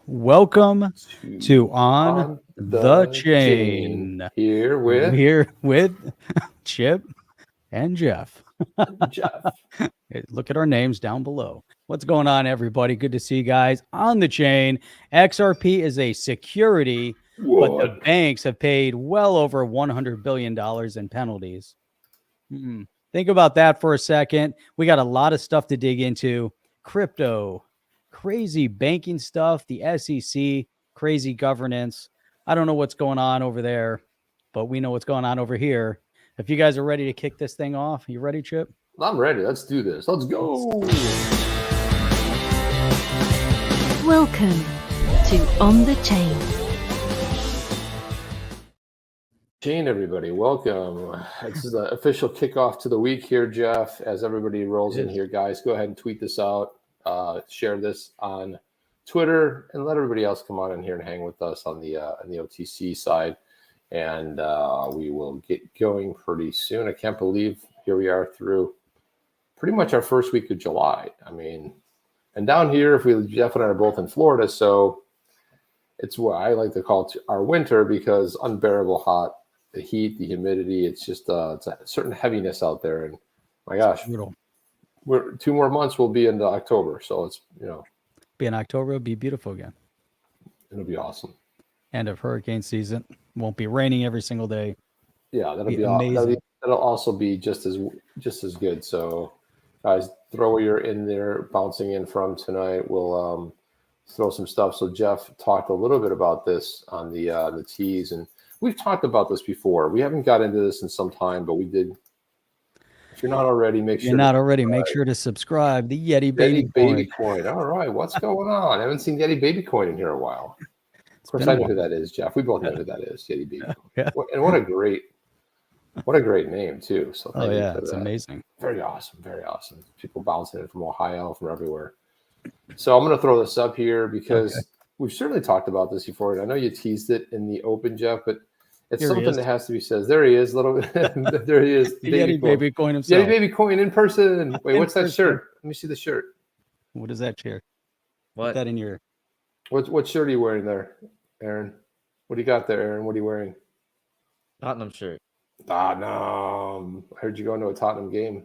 Welcome to On the Chain. Here with We're with Chip and Jeff. Jeff. Look at our names down below. What's going on, everybody? Good to see you guys on the chain. XRP is a security, but the banks have paid well over $100 billion in penalties. Think about that for a second. We got a lot of stuff to dig into. Crypto, crazy banking stuff, the SEC, crazy governance. I don't know what's going on over there, but we know what's going on over here. If you guys are ready to kick this thing off, you ready, Chip? I'm ready. Let's do this. Let's go. Welcome to On the Chain. Chain, everybody. Welcome. This is the official kickoff to the week here, Jeff. As everybody rolls in here, guys, go ahead and tweet this out. Share this on Twitter and let everybody else come on in here and hang with us on the OTC side. And we will get going pretty soon. I can't believe here we are through pretty much our first week of July. I mean, and down here, Jeff and I are both in Florida, so it's what I like to call our winter because unbearable hot, the heat, the humidity. It's just it's a certain heaviness out there. And my gosh, we're 2 more months. We'll be into October, so it's be in October. It'll be beautiful again. It'll be awesome. End of hurricane season. Won't be raining every single day. Yeah, that'll be amazing. That'll also be just as good. So, guys, throw where you're in there, bouncing in from tonight. We'll throw some stuff. So Jeff talked a little bit about this on the teas, and we've talked about this before. We haven't got into this in some time, but we did. If you're not already, make sure to subscribe. The Yeti Baby Coin. All right, what's going on? I haven't seen Yeti Baby Coin in here a while. Of course, I know who that is, Jeff. We both know who that is, Yeti Baby Coin. Yeah. And what a great name too. So thank you for it's that. Amazing. Very awesome. People bouncing in from Ohio, from everywhere. So I'm going to throw this up here because we've certainly talked about this before. And I know you teased it in the open, Jeff, but it's something that has to be said. There he is, little. There he is. Baby Coin himself. Yeti Baby Coin in person. Wait, what's that shirt? Let me see the shirt. What is that shirt? What? Put that in your. What shirt are you wearing there, Aaron? What do you got there, Aaron? What are you wearing? Tottenham shirt. Tottenham. I heard you going to a Tottenham game.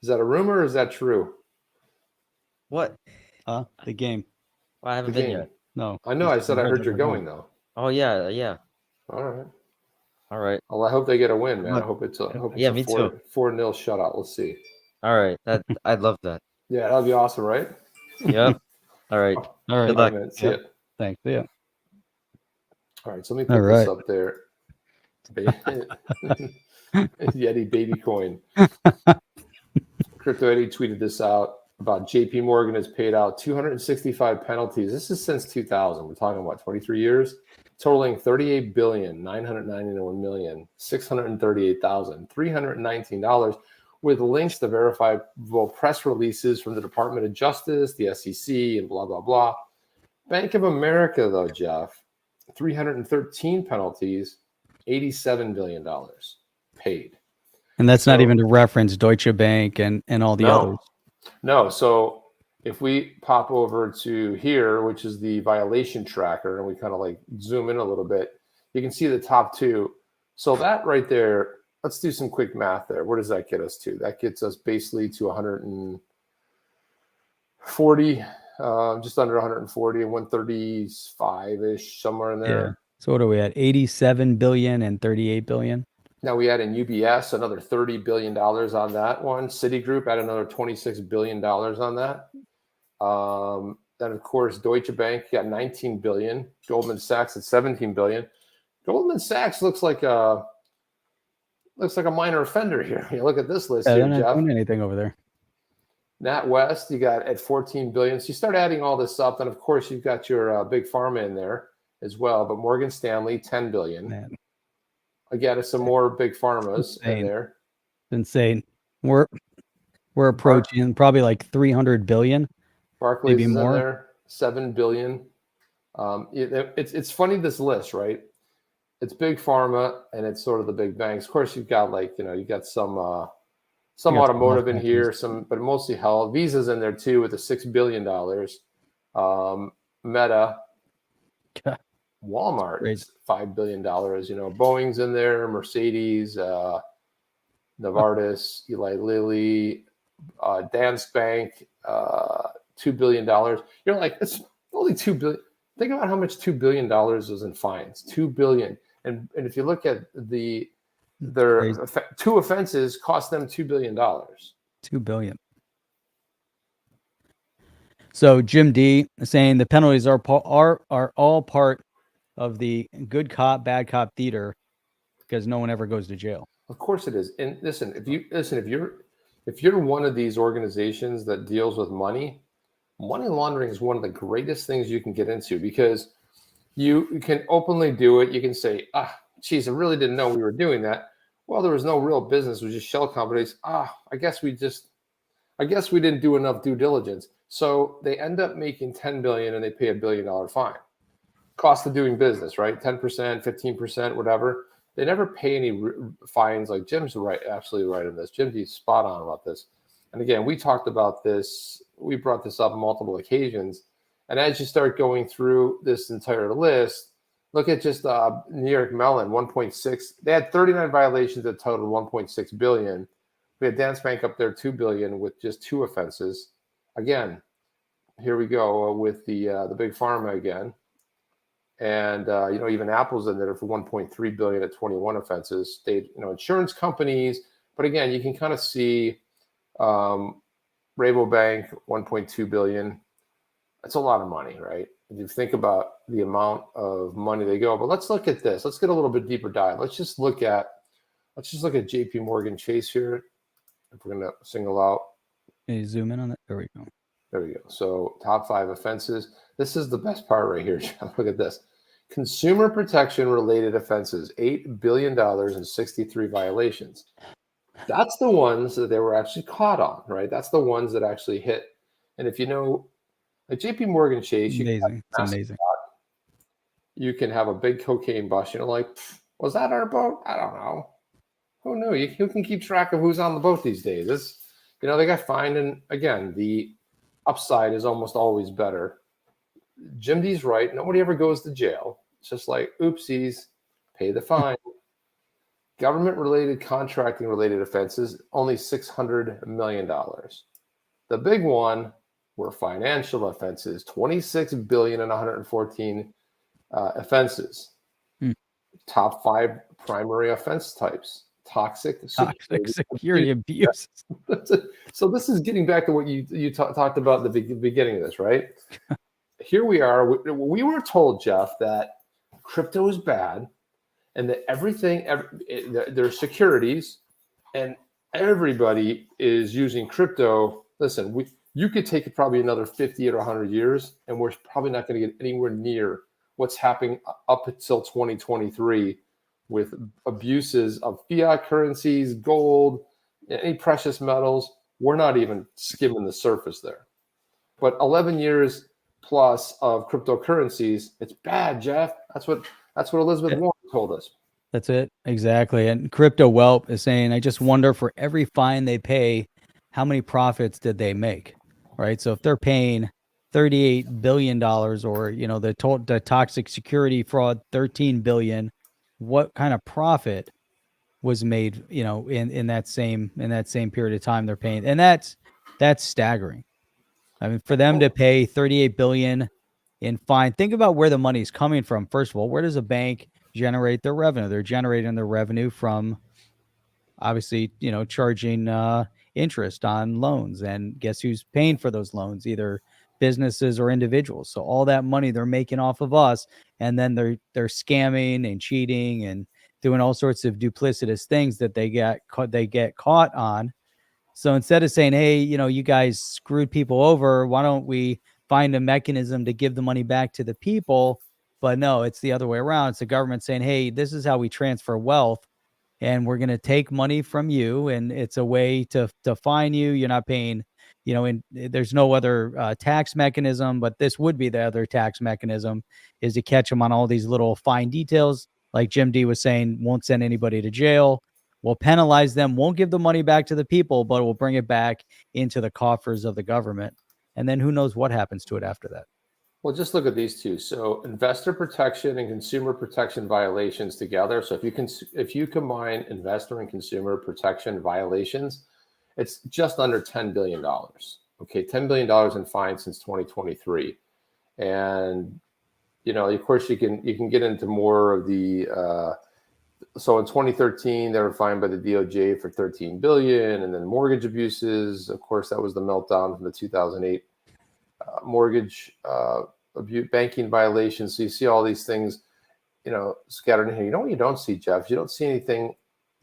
Is that a rumor or is that true? What? The game. Well, I haven't been yet. No. I know. I said I heard you're going though. Oh yeah. All right. Well, I hope they get a win, man. I hope it's a me too. 4-0 shutout. Let's see. All right. I'd love that. Yeah, that'd be awesome, right? Yep. All right. Good luck. Man, see it. Thanks. Yeah. All right. So let me put this up there. Yeti Baby Coin. Crypto Eri tweeted this out about JP Morgan has paid out 265 penalties. This is since 2000. We're talking about 23 years, totaling $38,991,638,319 with links to verifiable press releases from the Department of Justice, the SEC, and blah, blah, blah. Bank of America, though, Jeff, 313 penalties, $87 billion paid. And that's not even to reference Deutsche Bank and all the others. No. So if we pop over to here, which is the violation tracker, and we kind of like zoom in a little bit, you can see the top 2. So that right there, let's do some quick math there. Where does that get us to? That gets us basically to 140, just under 140 and 135-ish, somewhere in there. Yeah. So what are we at? 87 billion and 38 billion. Now we add in UBS, another $30 billion on that one. Citigroup add another $26 billion on that. Then of course Deutsche Bank got 19 billion. Goldman Sachs at 17 billion. Goldman Sachs looks like a minor offender here. You look at this list here, they're not Jeff. doing anything over there. NatWest, you got at 14 billion. So you start adding all this up, and of course you've got your big pharma in there as well. But Morgan Stanley, 10 billion. Man. Again, it's some more big pharmas in there. Insane. We're approaching probably like 300 billion. Barclays maybe is more. in there, 7 billion. It's funny, this list, right? It's big pharma and it's sort of the big banks. Of course, you've got some automotive in here, but mostly health. Visa's in there too with the $6 billion. Meta, God, Walmart, crazy. it's $5 billion. Boeing's in there, Mercedes, Novartis, Eli Lilly, Danske Bank, $2 billion. You're like, it's only $2 billion. Think about how much $2 billion was in fines. $2 billion. And if you look at their two offenses cost them $2 billion. $2 billion. So Jim D is saying the penalties are all part of the good cop, bad cop theater because no one ever goes to jail. Of course it is. And listen, if you're one of these organizations that deals with money laundering is one of the greatest things you can get into because you can openly do it. You can say, geez, I really didn't know we were doing that. Well, there was no real business. It was just shell companies. I guess we didn't do enough due diligence. So they end up making $10 billion and they pay $1 billion fine. Cost of doing business, right? 10%, 15%, whatever. They never pay any fines. Like Jim's absolutely right on this. Jim's spot on about this. And again, we talked about this. We brought this up on multiple occasions. And as you start going through this entire list, look at just New York Mellon, 1.6. They had 39 violations that totaled 1.6 billion. We had Danske Bank up there, 2 billion with just 2 offenses. Again, here we go with the big pharma again. And, even Apple's in there for 1.3 billion at 21 offenses. They, insurance companies. But again, you can kind of see Rabobank, 1.2 billion. That's a lot of money, right? If you think about the amount of money they go. But let's look at this. Let's get a little bit deeper dive. Let's just look at JP Morgan Chase here. If we're going to single out. Can you zoom in on that? There we go. There we go. So top 5 offenses. This is the best part right here. Look at this. Consumer protection related offenses, $8 billion and 63 violations. That's the ones that they were actually caught on, right? That's the ones that actually hit. And if like JP Morgan Chase, amazing. It's amazing. You can have a big cocaine bust. Like, was that our boat? I don't know. Who knew? Who can keep track of who's on the boat these days? They got fined. And again, the upside is almost always better. Jim D's right. Nobody ever goes to jail. It's just like, oopsies, pay the fine. Government-related, contracting-related offenses, only $600 million. The big one were financial offenses, $26 billion and 114 offenses. Top 5 primary offense types. Toxic security abuse. So this is getting back to what you talked about at the beginning of this, right? Here we are. We were told, Jeff, that crypto is bad and that there's securities and everybody is using crypto. Listen, you could take it probably another 50 or 100 years and we're probably not going to get anywhere near what's happening up until 2023 with abuses of fiat currencies, gold, any precious metals. We're not even skimming the surface there. But 11 years plus of cryptocurrencies, it's bad, Jeff. That's what Elizabeth Warren told us. That's it. Exactly. And Crypto Whelp is saying, I just wonder for every fine they pay, how many profits did they make? Right. So if they're paying $38 billion or, the toxic security fraud, $13 billion, what kind of profit was made, in that same period of time they're paying? And that's staggering. I mean, for them to pay $38 billion in fine, think about where the money's coming from. First of all, where does a bank generate their revenue? They're generating their revenue from, obviously, charging interest on loans. And guess who's paying for those loans? Either businesses or individuals. So all that money they're making off of us, and then they're scamming and cheating and doing all sorts of duplicitous things that they get caught on. So instead of saying, hey, you guys screwed people over, why don't we find a mechanism to give the money back to the people? But no, it's the other way around. It's the government saying, hey, this is how we transfer wealth, and we're going to take money from you, and it's a way to fine you. You're not paying, and there's no other tax mechanism, but this would be the other tax mechanism, is to catch them on all these little fine details. Like Jim D was saying, won't send anybody to jail. We'll penalize them, won't give the money back to the people, but we'll bring it back into the coffers of the government. And then who knows what happens to it after that. Well, just look at these two. So investor protection and consumer protection violations together. So if you combine investor and consumer protection violations, it's just under $10 billion. Okay, $10 billion in fines since 2023. And of course, you can get into more of the. So in 2013, they were fined by the DOJ for 13 billion, and then mortgage abuses. Of course, that was the meltdown from the 2008 mortgage abuse, banking violations. So you see all these things, scattered in here. You know what you don't see, Jeff? You don't see anything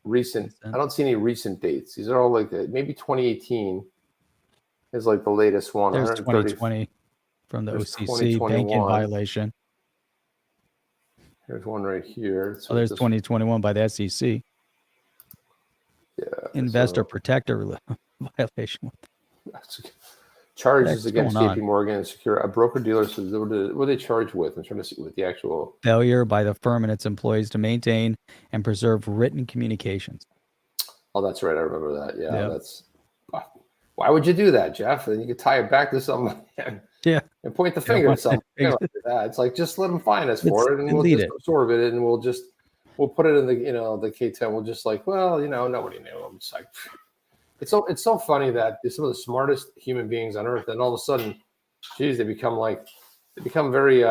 recent. I don't see any recent dates. These are all like maybe 2018 is like the latest one. There's 2020 from the OCC banking violation. There's one right here. So there's 2021 by the SEC. Yeah. Investor protector violation. Charges against JP Morgan and secure a broker dealer. So what are they charged with? I'm trying to see what the actual failure by the firm and its employees to maintain and preserve written communications. Oh, that's right. I remember that. Yeah. That's why would you do that, Jeff? And you could tie it back to someone and point the finger at something. It's like, just let them fine us for it, and we'll just absorb it, and we'll put it in the the K10. We'll just like, nobody knew. I'm just like, it's so funny that some of the smartest human beings on earth, and all of a sudden, geez, they become very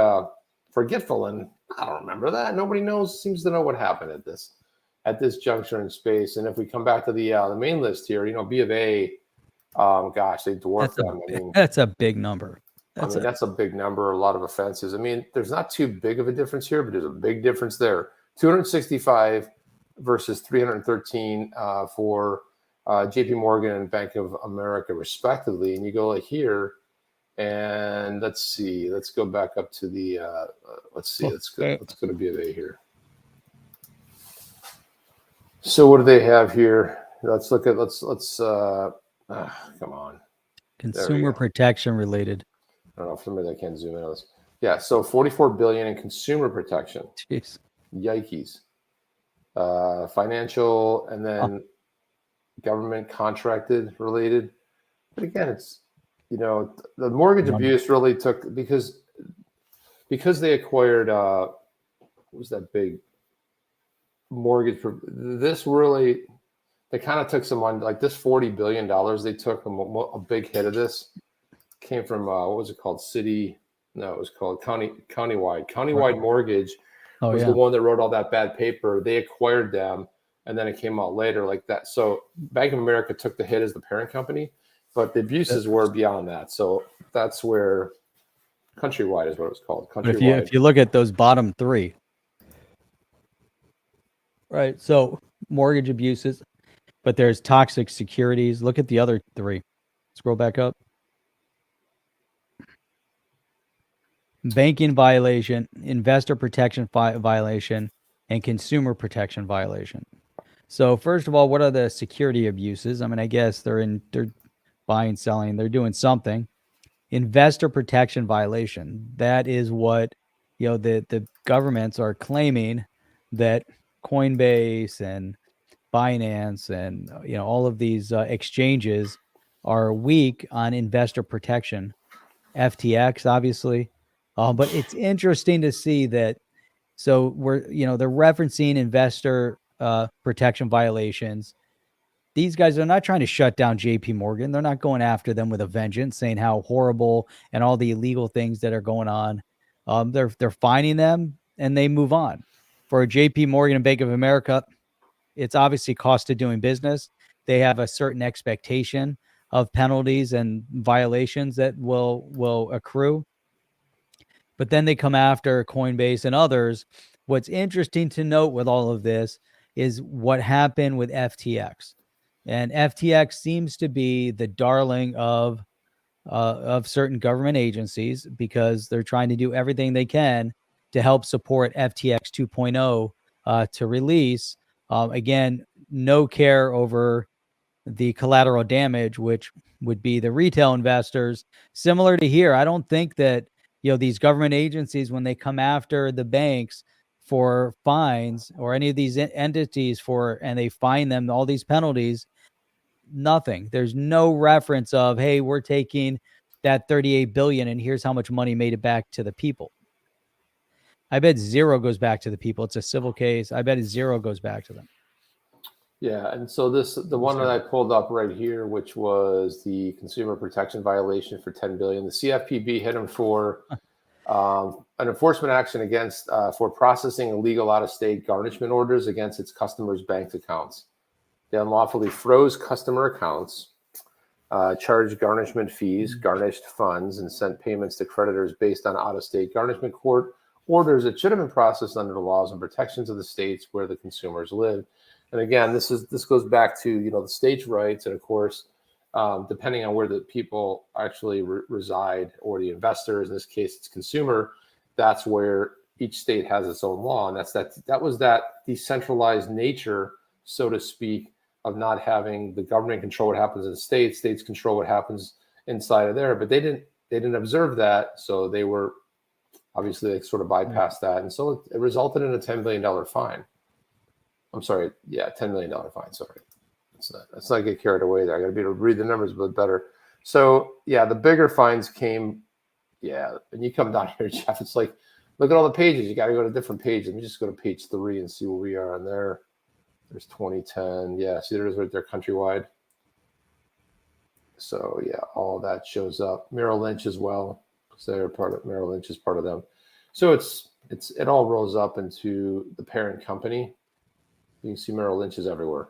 forgetful, and I don't remember that. Nobody seems to know what happened at this juncture in space. And if we come back to the main list here, B of A. Gosh, they dwarf them. That's a big number. That's a big number. A lot of offenses. There's not too big of a difference here, but there's a big difference there. 265 versus 313 for JP Morgan and Bank of America, respectively. And you go here, and let's see. Let's go back up to the. Let's go to B of A here. So what do they have here? Let's look at. Come on. Consumer protection related. I don't know if somebody that can zoom in on this. Yeah, so 44 billion in consumer protection. Jeez. Yikes. Financial and then government contracted related. But again, it's the mortgage abuse really took because they acquired what was that big mortgage? This really. They kind of took some money, like this $40 billion. They took a big hit of this. Came from what was it called? City? No, it was called Countywide. Countywide Mortgage was the one that wrote all that bad paper. They acquired them, and then it came out later like that. So Bank of America took the hit as the parent company, but the abuses were beyond that. So that's where Countrywide is what it was called. If you look at those bottom three, right? So mortgage abuses. But there's toxic securities. Look at the other three. Scroll back up. Banking violation, investor protection violation, and consumer protection violation. So first of all, what are the security abuses? I guess they're buying, selling, they're doing something. Investor protection violation. That is what the governments are claiming that Coinbase and Binance and all of these exchanges are weak on investor protection. FTX, obviously, but it's interesting to see that. So they're referencing investor protection violations. These guys are not trying to shut down JP Morgan. They're not going after them with a vengeance, saying how horrible and all the illegal things that are going on. They're finding them and they move on. For JP Morgan and Bank of America, it's obviously cost of doing business. They have a certain expectation of penalties and violations that will accrue. But then they come after Coinbase and others. What's interesting to note with all of this is what happened with FTX. And FTX seems to be the darling of certain government agencies because they're trying to do everything they can to help support FTX 2.0 to release. Again, no care over the collateral damage, which would be the retail investors. Similar to here, I don't think that these government agencies, when they come after the banks for fines or any of these entities and they fine them all these penalties, nothing. There's no reference of, hey, we're taking that 38 billion, and here's how much money made it back to the people. I bet zero goes back to the people. It's a civil case. I bet zero goes back to them. Yeah, and so the one that I pulled up right here, which was the consumer protection violation for 10 billion, the CFPB hit them for an enforcement action against for processing illegal out-of-state garnishment orders against its customers' bank accounts. They unlawfully froze customer accounts, charged garnishment fees, garnished funds, and sent payments to creditors based on out-of-state garnishment court orders that should have been processed under the laws and protections of the states where the consumers live. And again, this goes back to the states' rights, and of course, depending on where the people actually reside, or the investors, in this case, it's consumer. That's where each state has its own law, and that was that decentralized nature, so to speak, of not having the government control what happens in the states. States control what happens inside of there, but they didn't observe that, so they were obviously sort of bypassed that, and so it resulted in a $10 billion fine. I'm sorry, yeah, $10 million fine. Sorry, let's not get carried away there. I got to be able to read the numbers a bit better. So yeah, the bigger fines came. Yeah, and you come down here, Jeff. It's like, look at all the pages. You got to go to different pages. Let me just go to page 3 and see where we are on there. There's 2010. Yeah, see, there's right there, countrywide. So yeah, all of that shows up. Merrill Lynch as well, because they're part of Merrill Lynch is part of them. So it all rolls up into the parent company. You can see Merrill Lynch is everywhere.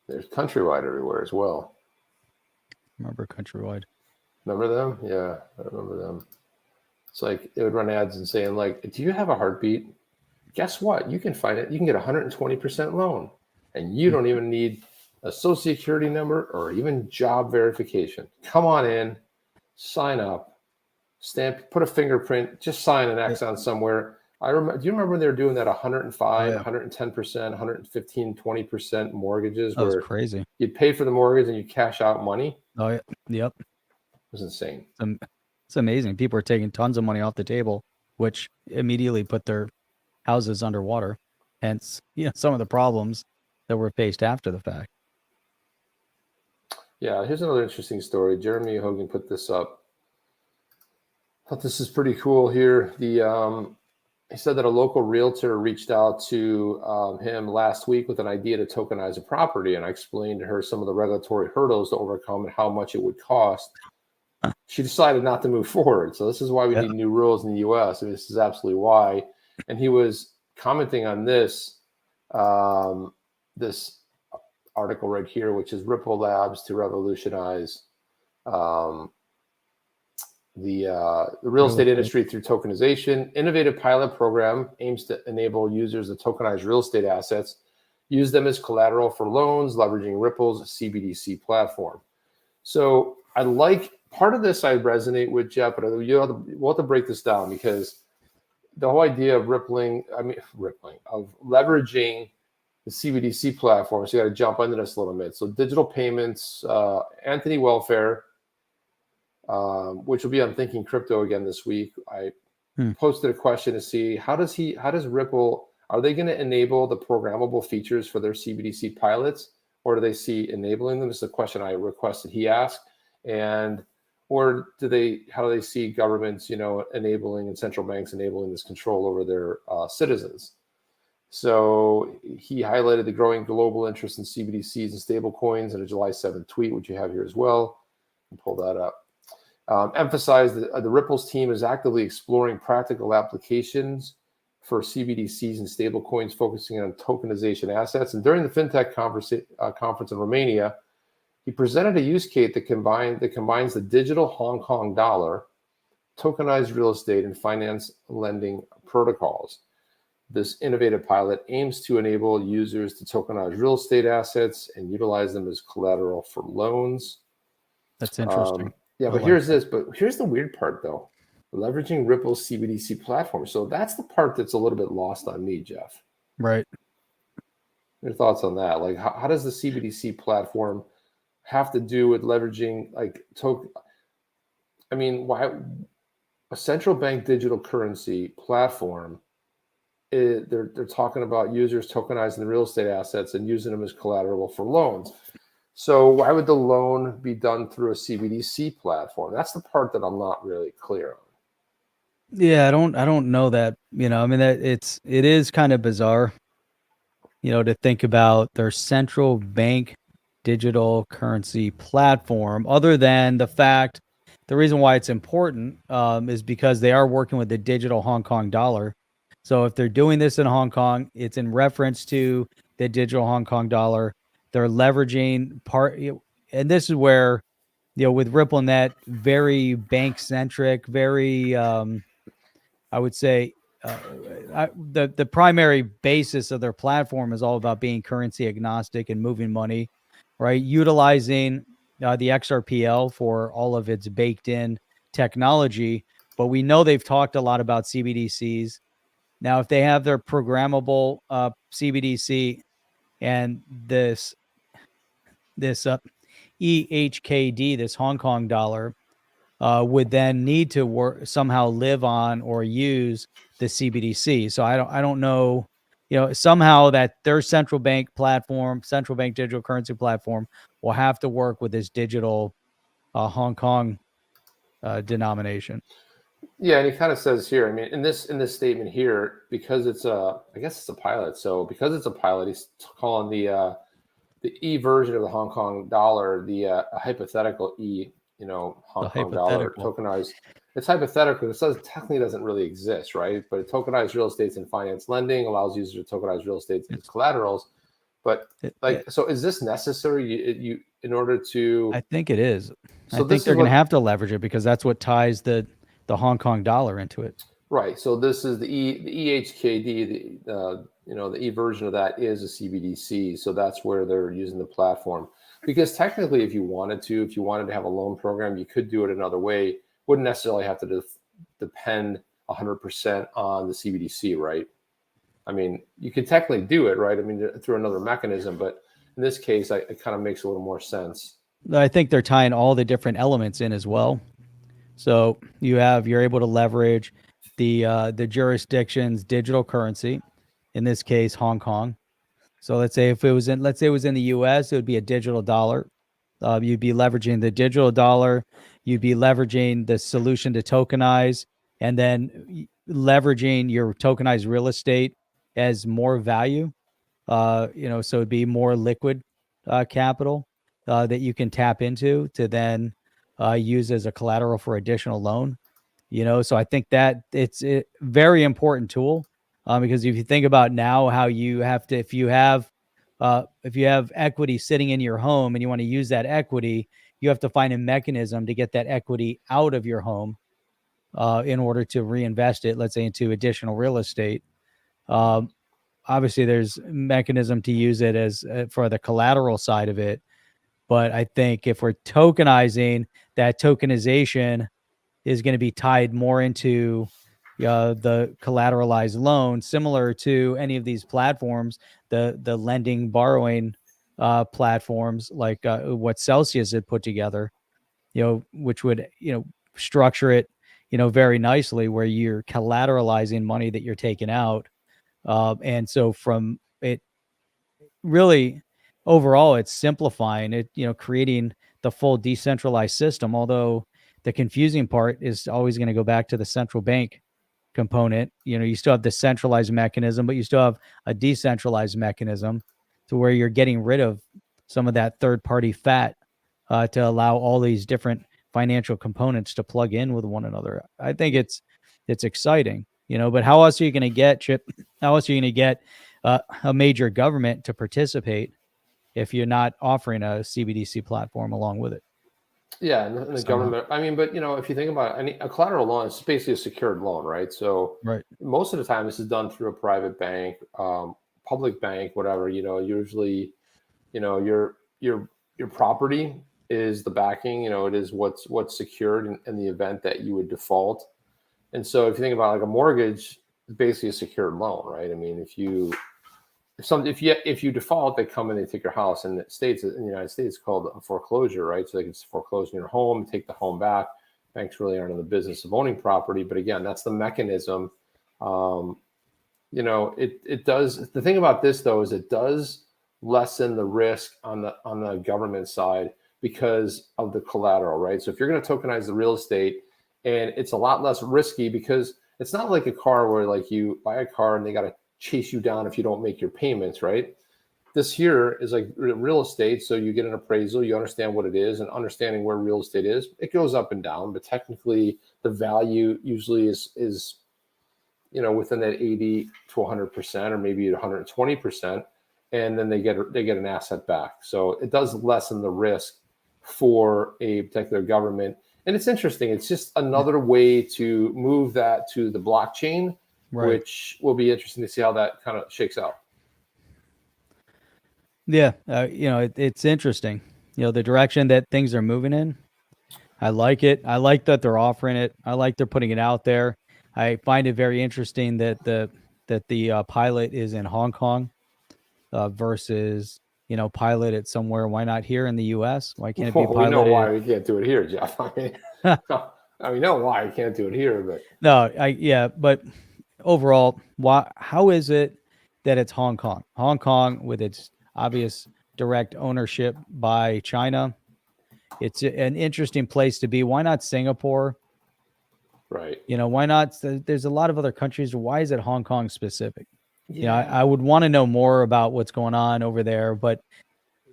There's Countrywide everywhere as well. Remember Countrywide? Remember them? Yeah, I remember them. It's like they would run ads and saying, like, do you have a heartbeat? Guess what? You can find it. You can get a 120% loan, and you don't even need a social security number or even job verification. Come on in, sign up, stamp, put a fingerprint, just sign an X on somewhere. Do you remember when they were doing that 105, 110%, 115, 20% mortgages? That was crazy. You'd pay for the mortgage and you cash out money. Oh, yeah. Yep. It was insane. It's amazing. People are taking tons of money off the table, which immediately put their houses underwater. Hence, some of the problems that were faced after the fact. Yeah, here's another interesting story. Jeremy Hogan put this up. I thought this is pretty cool here. He said that a local realtor reached out to him last week with an idea to tokenize a property, and I explained to her some of the regulatory hurdles to overcome and how much it would cost. She decided not to move forward. So this is why we need new rules in the U.S. I mean, this is absolutely why. And he was commenting on this this article right here, which is Ripple Labs to revolutionize the real estate industry through tokenization. Innovative pilot program aims to enable users to tokenize real estate assets, use them as collateral for loans, leveraging Ripple's CBDC platform. So I like part of this. I resonate with Jeff, but we'll have to break this down, because the whole idea of leveraging the CBDC platform. So you got to jump into this a little bit. So digital payments, Anthony Welfare, which will be on Thinking Crypto again this week. I posted a question to see how does Ripple, are they going to enable the programmable features for their CBDC pilots, or do they see enabling them? This is a question I requested he ask. Or how do they see governments, enabling, and central banks enabling this control over their citizens? So he highlighted the growing global interest in CBDCs and stable coins in a July 7th tweet, which you have here as well. And pull that up. Emphasized that the Ripple's team is actively exploring practical applications for CBDCs and stablecoins, focusing on tokenization assets. And during the FinTech conference in Romania, he presented a use case that combines the digital Hong Kong dollar, tokenized real estate, and finance lending protocols. This innovative pilot aims to enable users to tokenize real estate assets and utilize them as collateral for loans. That's interesting. But here's the weird part, though. Leveraging Ripple's CBDC platform. So that's the part that's a little bit lost on me, Jeff. Right. Your thoughts on that? Like, how does the CBDC platform have to do with leveraging why a central bank digital currency platform? They're talking about users tokenizing the real estate assets and using them as collateral for loans. So why would the loan be done through a CBDC platform? That's the part that I'm not really clear on. Yeah, I don't know that, I mean, that it is kind of bizarre, to think about their central bank digital currency platform, other than the reason why it's important is because they are working with the digital Hong Kong dollar. So if they're doing this in Hong Kong, it's in reference to the digital Hong Kong dollar. They're leveraging and this is where, with RippleNet, very bank centric, very, I would say, the primary basis of their platform is all about being currency agnostic and moving money, right? Utilizing the XRPL for all of its baked in technology. But we know they've talked a lot about CBDCs. Now, if they have their programmable CBDC and this EHKD, this Hong Kong dollar, would then need to somehow live on or use the CBDC. So I don't know, somehow that their central bank digital currency platform will have to work with this digital Hong Kong denomination. Yeah, and he kind of says here, I mean, in this statement here, because I guess it's a pilot. So because it's a pilot, he's calling the E version of the Hong Kong dollar the hypothetical E, Hong Kong dollar tokenized. It's hypothetical. It says technically doesn't really exist, right? But tokenized real estate and finance lending allows users to tokenize real estate as collaterals. But so is this necessary? You in order to? I think it is. So I think they're going to have to leverage it because that's what ties the Hong Kong dollar into it. Right. So this is the EHKD, the E version of that is a CBDC. So that's where they're using the platform. Because technically, if you wanted to have a loan program, you could do it another way. Wouldn't necessarily have to depend 100% on the CBDC, right? I mean, you could technically do it, right? I mean, through another mechanism, but in this case, it kind of makes a little more sense. I think they're tying all the different elements in as well. So you're able to leverage the jurisdiction's digital currency, in this case, Hong Kong. So let's say it was in the US, it would be a digital dollar. You'd be leveraging the digital dollar. You'd be leveraging the solution to tokenize, and then leveraging your tokenized real estate as more value. So it'd be more liquid capital that you can tap into to then use as a collateral for additional loan. So I think that it's a very important tool because if you think about now how you have to, if you have equity sitting in your home and you want to use that equity, you have to find a mechanism to get that equity out of your home in order to reinvest it, let's say, into additional real estate. Obviously, there's a mechanism to use it as for the collateral side of it. But I think if we're tokenizing, that tokenization is going to be tied more into the collateralized loan, similar to any of these platforms, the lending, borrowing platforms like what Celsius had put together, which would, structure it, very nicely where you're collateralizing money that you're taking out. And so from it really overall, it's simplifying it, creating the full decentralized system. Although the confusing part is always going to go back to the central bank component. You still have the centralized mechanism, but you still have a decentralized mechanism to where you're getting rid of some of that third party fat to allow all these different financial components to plug in with one another. I think it's exciting, but how else are you going to get, Chip? How else are you going to get a major government to participate if you're not offering a CBDC platform along with it? Yeah, and the government. I mean, but if you think about a collateral loan, it's basically a secured loan, right? So most of the time, this is done through a private bank, public bank, whatever. Usually, your property is the backing. It is what's secured in the event that you would default. And so, if you think about like a mortgage, it's basically a secured loan, right? I mean, if you default, they come and they take your house. In the United States, it's called a foreclosure, right? So they can foreclose on your home, take the home back. Banks really aren't in the business of owning property, but again, that's the mechanism. It does. The thing about this though is it does lessen the risk on the government side because of the collateral, right? So if you're going to tokenize the real estate, and it's a lot less risky because it's not like a car where like you buy a car and they got to chase you down if you don't make your payments, right? This here is like real estate. So you get an appraisal, you understand what it is, and understanding where real estate is, it goes up and down, but technically the value usually is within that 80 to 100%, or maybe 120%. And then they get an asset back. So it does lessen the risk for a particular government. And it's interesting. It's just another way to move that to the blockchain, Right. which will be interesting to see how that kind of shakes out. Yeah, it's interesting. The direction that things are moving in. I like it. I like that they're offering it. I like they're putting it out there. I find it very interesting that the pilot is in Hong Kong versus pilot it somewhere. Why not here in the U.S.? Why can't it be piloted? We know why we can't do it here, Jeff. We know why we can't do it here, but no, but overall, how is it that it's Hong Kong? Hong Kong, with its obvious direct ownership by China, it's an interesting place to be. Why not Singapore? Right. Why not? There's a lot of other countries. Why is it Hong Kong specific? Yeah. I would want to know more about what's going on over there. But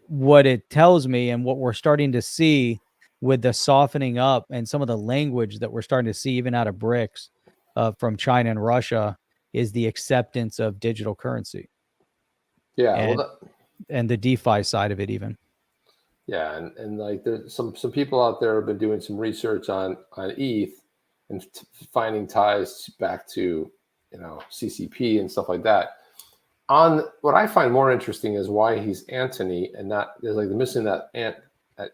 what it tells me, and what we're starting to see with the softening up and some of the language that we're starting to see even out of BRICS from China and Russia, is the acceptance of digital currency. Yeah. And the DeFi side of it even. Yeah. And like there's some people out there have been doing some research on ETH and finding ties back to, CCP and stuff like that. On what I find more interesting is why he's Anthony and not, there's like missing that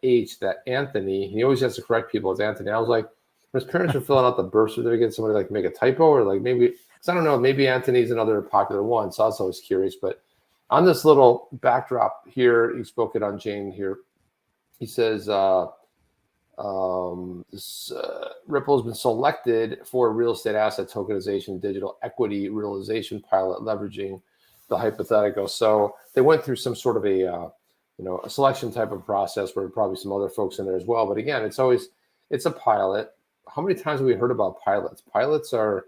H, that Anthony. He always has to correct people as Anthony. I was like, when his parents were filling out the birth certificate, somebody like make a typo, or like maybe, because I don't know, maybe Anthony's another popular one. So I was always curious. But on this little backdrop here, he spoke it on Jane here. He says, Ripple has been selected for a real estate asset tokenization digital equity realization pilot, leveraging the hypothetical. So they went through some sort of a selection type of process where probably some other folks in there as well. But again, it's a pilot. How many times have we heard about pilots? Pilots are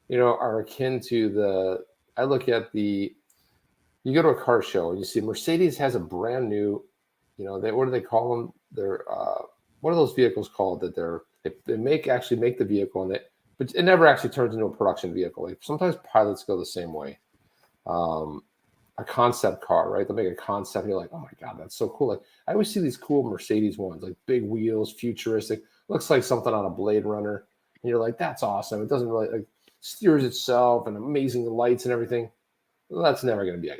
akin to you go to a car show and you see Mercedes has a brand new, what do they call them? They're, what are those vehicles called that they actually make the vehicle, but it never actually turns into a production vehicle. Like sometimes pilots go the same way. A concept car, right? They'll make a concept and you're like, oh my God, that's so cool. Like I always see these cool Mercedes ones, like big wheels, futuristic, looks like something on a Blade Runner. And you're like, that's awesome. It doesn't really like steers itself and amazing lights and everything. Well, that's never going to be,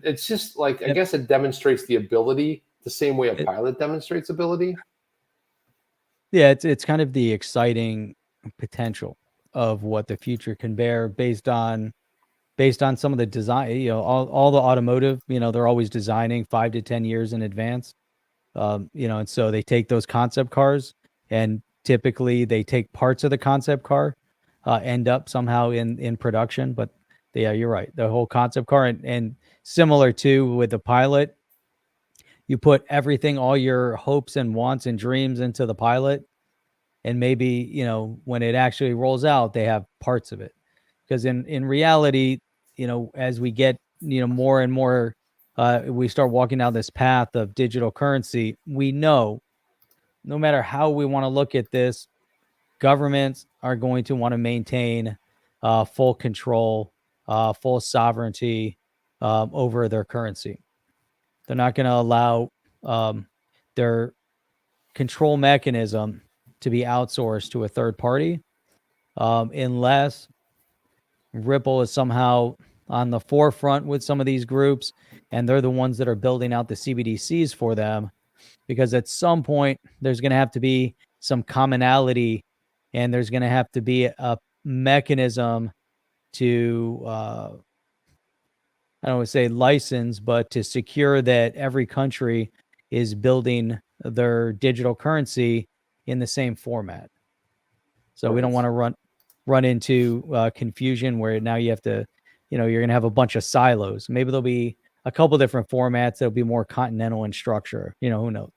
it's just like, I guess it demonstrates the ability the same way a pilot demonstrates ability. Yeah, it's kind of the exciting potential of what the future can bear based on some of the design, all the automotive, they're always designing 5 to 10 years in advance. And so they take those concept cars, and typically they take parts of the concept car, end up somehow in production. But yeah, you're right. The whole concept car, and similar to with the pilot, you put everything, all your hopes and wants and dreams into the pilot. And maybe, when it actually rolls out, they have parts of it. Because in reality, as we get, more and more, we start walking down this path of digital currency, we know no matter how we want to look at this, governments are going to want to maintain full control, full sovereignty over their currency. They're not going to allow their control mechanism to be outsourced to a third party unless Ripple is somehow on the forefront with some of these groups, and they're the ones that are building out the CBDCs for them, because at some point there's going to have to be some commonality, and there's going to have to be a mechanism to I don't want to say license, but to secure that every country is building their digital currency in the same format. So we don't want to run into confusion where now you have to, you're going to have a bunch of silos. Maybe there'll be a couple different formats that'll be more continental in structure. You know, who knows?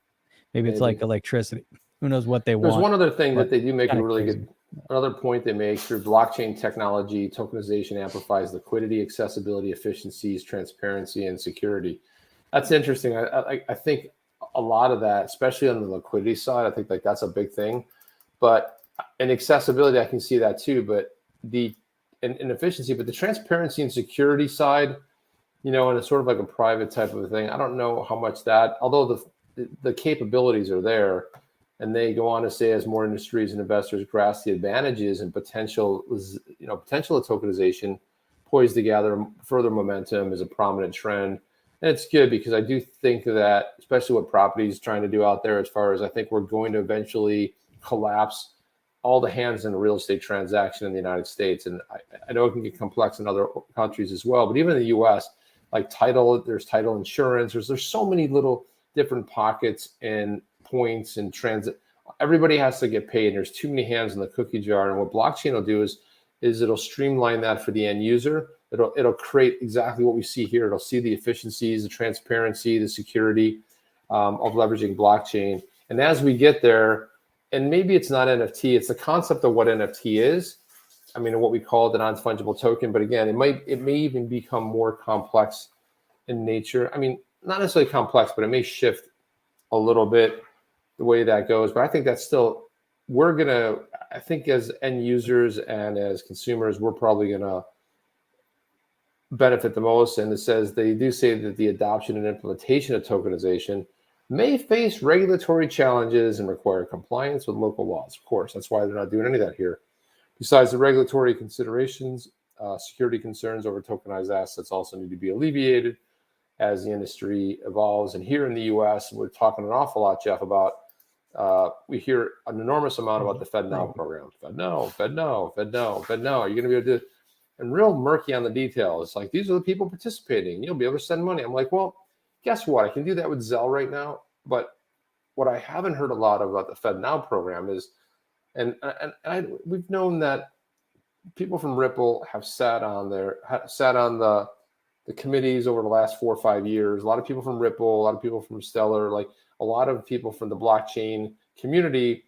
Maybe it's like electricity. Who knows what they There's want? one other thing but that they do make a kinda really crazy. good. Another point they make through blockchain technology, tokenization amplifies liquidity, accessibility, efficiencies, transparency, and security. That's interesting. I think a lot of that, especially on the liquidity side, I think like that's a big thing. But in accessibility, I can see that too. But the in efficiency, but the transparency and security side, you know, and it's sort of like a private type of thing. I don't know how much that, although the capabilities are there, and they go on to say as more industries and investors grasp the advantages and potential of tokenization, poised to gather further momentum is a prominent trend. And it's good because I do think that, especially what property is trying to do out there, as far as I think we're going to eventually collapse all the hands in a real estate transaction in the United States. And I know it can get complex in other countries as well, but even in the US, like title, there's title insurance, there's so many little different pockets and points and transit. Everybody has to get paid. There's too many hands in the cookie jar. And what blockchain will do is it'll streamline that for the end user. It'll create exactly what we see here. It'll see the efficiencies, the transparency, the security of leveraging blockchain. And as we get there, and maybe it's not NFT, it's the concept of what NFT is. I mean, what we call the non-fungible token. But again, it may even become more complex in nature. I mean, not necessarily complex, but it may shift a little bit the way that goes. But I think that's still, I think as end users and as consumers, we're probably gonna benefit the most. And it says, they do say that the adoption and implementation of tokenization may face regulatory challenges and require compliance with local laws. Of course, that's why they're not doing any of that here. Besides the regulatory considerations, security concerns over tokenized assets also need to be alleviated as the industry evolves. And here in the US, we're talking an awful lot, Jeff, about, we hear an enormous amount about the FedNow program. FedNow. Are you going to be able to do, and real murky on the details. Like, these are the people participating. You'll be able to send money. I'm like, well, guess what? I can do that with Zelle right now. But what I haven't heard a lot about the FedNow program is, we've known that people from Ripple have sat on the committees over the last 4 or 5 years. A lot of people from Ripple, a lot of people from Stellar, like a lot of people from the blockchain community.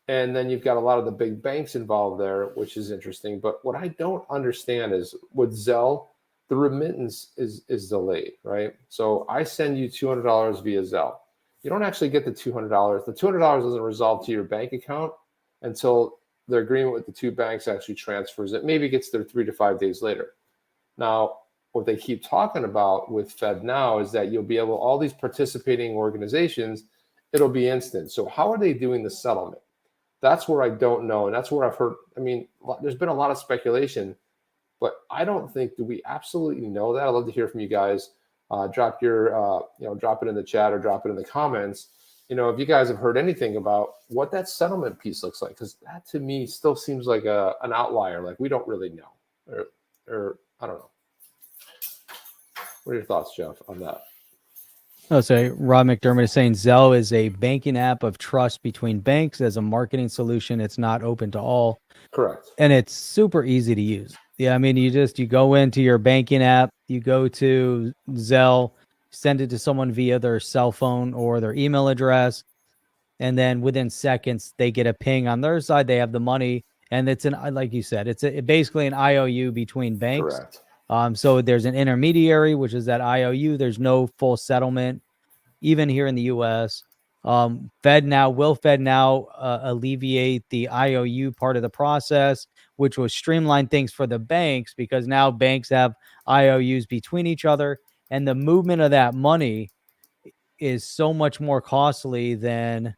And then you've got a lot of the big banks involved there, which is interesting. But what I don't understand is with Zelle, the remittance is delayed, right? So I send you $200 via Zelle. You don't actually get the $200. The $200 doesn't resolve to your bank account until the agreement with the two banks actually transfers it. Maybe it gets there 3 to 5 days later. Now, what they keep talking about with FedNow is that you'll be able, all these participating organizations, it'll be instant. So how are they doing the settlement? That's where I don't know. And that's where I've heard, I mean, there's been a lot of speculation, but I don't think, do we absolutely know that? I'd love to hear from you guys. Drop it in the chat or drop it in the comments. You know, if you guys have heard anything about what that settlement piece looks like, because that to me still seems like an outlier. Like, we don't really know, or I don't know. What are your thoughts, Jeff, on that? So Rob McDermott is saying Zelle is a banking app of trust between banks. As a marketing solution, it's not open to all. Correct. And it's super easy to use. Yeah, I mean, you go into your banking app, you go to Zelle, send it to someone via their cell phone or their email address, and then within seconds they get a ping on their side. They have the money, and it's like you said, it's basically an IOU between banks. Correct. So there's an intermediary, which is that IOU. There's no full settlement, even here in the U.S. Will FedNow alleviate the IOU part of the process, which will streamline things for the banks, because now banks have IOUs between each other, and the movement of that money is so much more costly than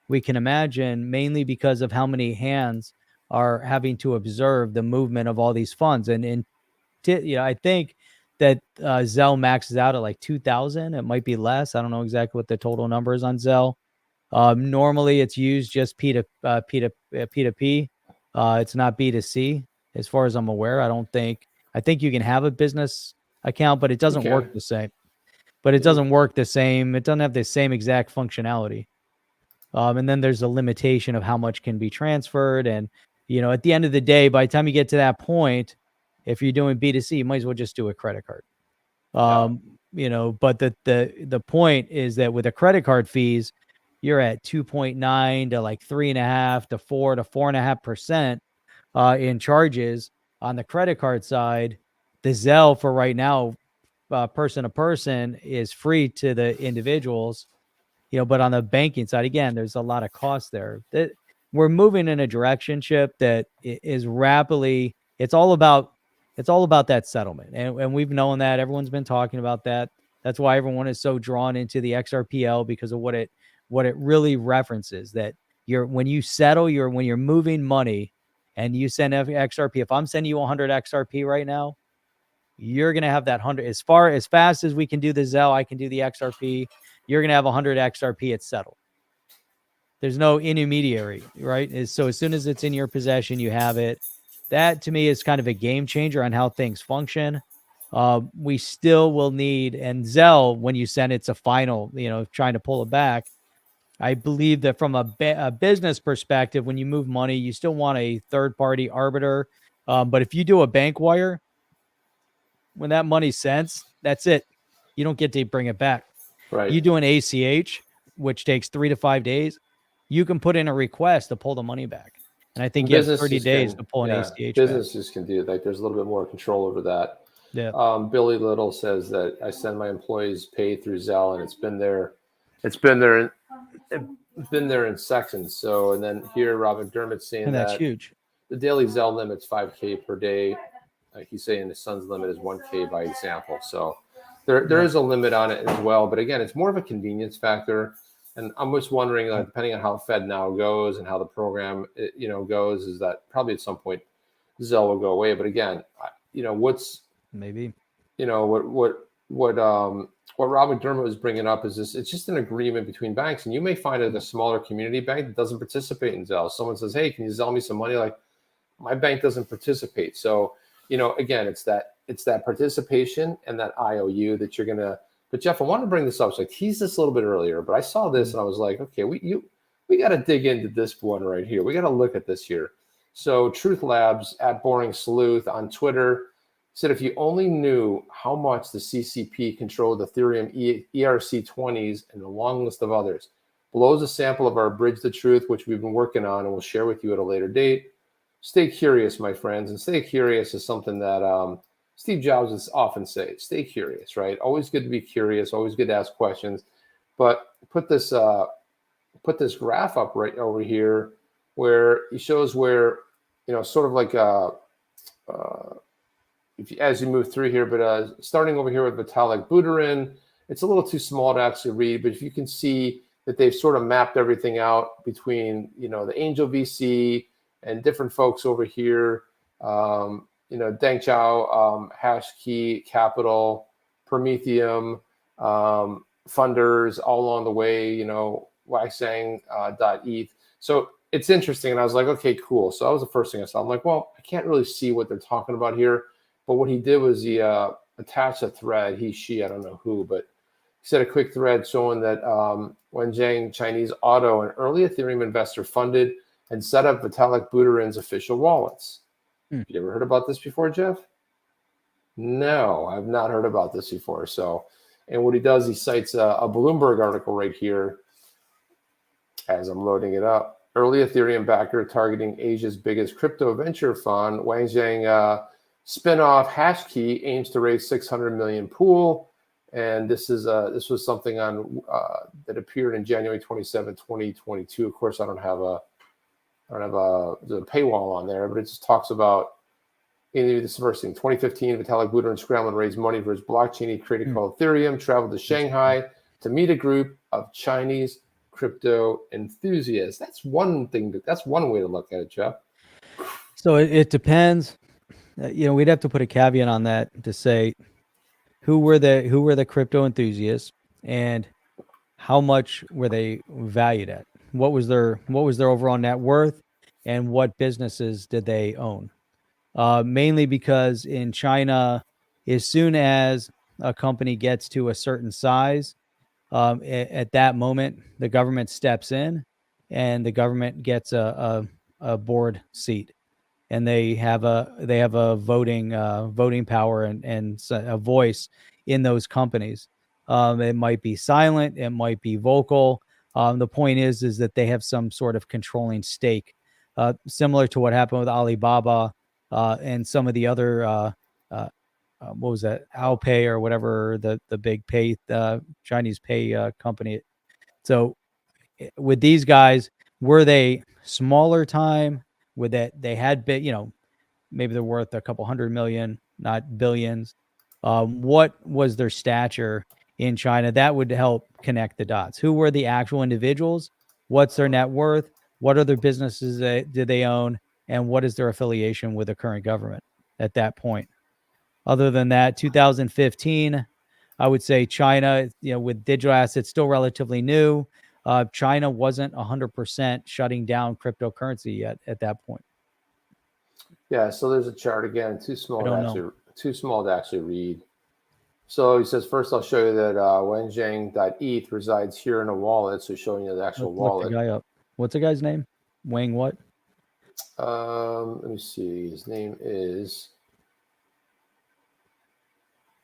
we can imagine, mainly because of how many hands are having to observe the movement of all these funds. And I think that Zelle maxes out at like 2,000. It might be less. I don't know exactly what the total number is on Zelle. Normally, it's used just P2P. It's not B2C, as far as I'm aware. I think you can have a business account, but it doesn't work the same. It doesn't work the same. It doesn't have the same exact functionality. And then there's a limitation of how much can be transferred. And, at the end of the day, by the time you get to that point, if you're doing B2C, you might as well just do a credit card. but the point is that with the credit card fees, you're at 2.9 to like 3.5 to 4 to 4.5% in charges on the credit card side. The Zelle for right now, person to person, is free to the individuals, but on the banking side, again, there's a lot of cost there. That we're moving in a direction, Chip, that is rapidly. It's all about that settlement, and we've known that. Everyone's been talking about that. That's why everyone is so drawn into the XRPL, because of what it really references. That when you settle, when you're moving money, and you send XRP. If I'm sending you 100 XRP right now, you're going to have that 100 as fast as we can do the Zelle. I can do the XRP. You're going to have 100 XRP. It's settled. There's no intermediary, right? So as soon as it's in your possession, you have it. That to me is kind of a game changer on how things function. We still will need, and Zelle, when you send it's a final, trying to pull it back. I believe that from a business perspective, when you move money, you still want a third-party arbiter. But if you do a bank wire, when that money's sent, that's it. You don't get to bring it back. Right. You do an ACH, which takes 3 to 5 days. You can put in a request to pull the money back. And I think you have 30 days to pull an ACH businesses can do it. Like, there's a little bit more control over that. Yeah. Billy Little says that I send my employees pay through Zelle, and it's been there in seconds. So, and then here Robin Dermot's saying that's huge. The daily Zelle limit's 5K per day. He's saying his son's limit is 1K by example. So there is a limit on it as well. But again, it's more of a convenience factor. And I'm just wondering, depending on how Fed now goes and how the program, goes, is that probably at some point Zelle will go away. But again, what's maybe, what Robert Dermot was bringing up is this: it's just an agreement between banks, and you may find it a smaller community bank that doesn't participate in Zelle. Someone says, "Hey, can you Zelle me some money?" Like, my bank doesn't participate. So, again, it's that participation and that IOU that you're gonna. But Jeff, I want to bring this up. So I teased this a little bit earlier, but I saw this and I was like, okay, we got to dig into this one right here. We got to look at this here. So TuthLabs at Boring Sleuth on Twitter said, if you only knew how much the CCP controlled Ethereum ERC20s and a long list of others. Below is a sample of our Bridge the Truth, which we've been working on and we'll share with you at a later date. Stay curious, my friends, and stay curious is something that Steve Jobs would often say. Stay curious, right? Always good to be curious, always good to ask questions. But put this graph up right over here where he shows where, sort of like as you move through here, but starting over here with Vitalik Buterin, it's a little too small to actually read, but if you can see that they've sort of mapped everything out between, the Angel VC and different folks over here, Deng Chao, Hashkey Capital, Prometheum, funders all along the way, Waxang, .eth. So it's interesting. And I was like, okay, cool. So that was the first thing I saw. I'm like, well, I can't really see what they're talking about here. But what he did was he attached a thread, she, I don't know who, but he said a quick thread showing that Wenjiang Chinese Auto, an early Ethereum investor, funded and set up Vitalik Buterin's official wallets. You ever heard about this before, Jeff? No, I've not heard about this before. So, and what he does, he cites a Bloomberg article right here as I'm loading it up. Early Ethereum backer targeting Asia's biggest crypto venture fund, Wangjang spinoff Hashkey aims to raise 600 million pool. And this was something on that appeared in January 27, 2022. Of course, I don't have a paywall on there, but it just talks about this first thing. 2015, Vitalik Buterin scrambled to raise money for his blockchain he created called Ethereum, traveled to Shanghai to meet a group of Chinese crypto enthusiasts. That's one thing. That's one way to look at it, Jeff. So it depends. We'd have to put a caveat on that to say who were the crypto enthusiasts and how much were they valued at? What was their overall net worth, and what businesses did they own? Mainly because in China, as soon as a company gets to a certain size, at that moment, the government steps in, and the government gets a board seat, and they have a voting power and a voice in those companies. It might be silent, it might be vocal. The point is that they have some sort of controlling stake, similar to what happened with Alibaba and some of the other what was that, Alipay or whatever, the big pay Chinese pay company. So with these guys, were they smaller time? With that, they had been, maybe they're worth a couple hundred million, not billions. What was their stature in China? That would help connect the dots. Who were the actual individuals? What's their net worth? What other businesses did they own? And what is their affiliation with the current government at that point? Other than that, 2015, I would say China, with digital assets still relatively new, China wasn't 100% shutting down cryptocurrency yet at that point. Yeah, so there's a chart again, too small to actually read. So he says, first I'll show you that Wangzhang.eth resides here in a wallet. So showing you the actual wallet. Look the guy up. What's the guy's name? Wang what? Let me see. His name is.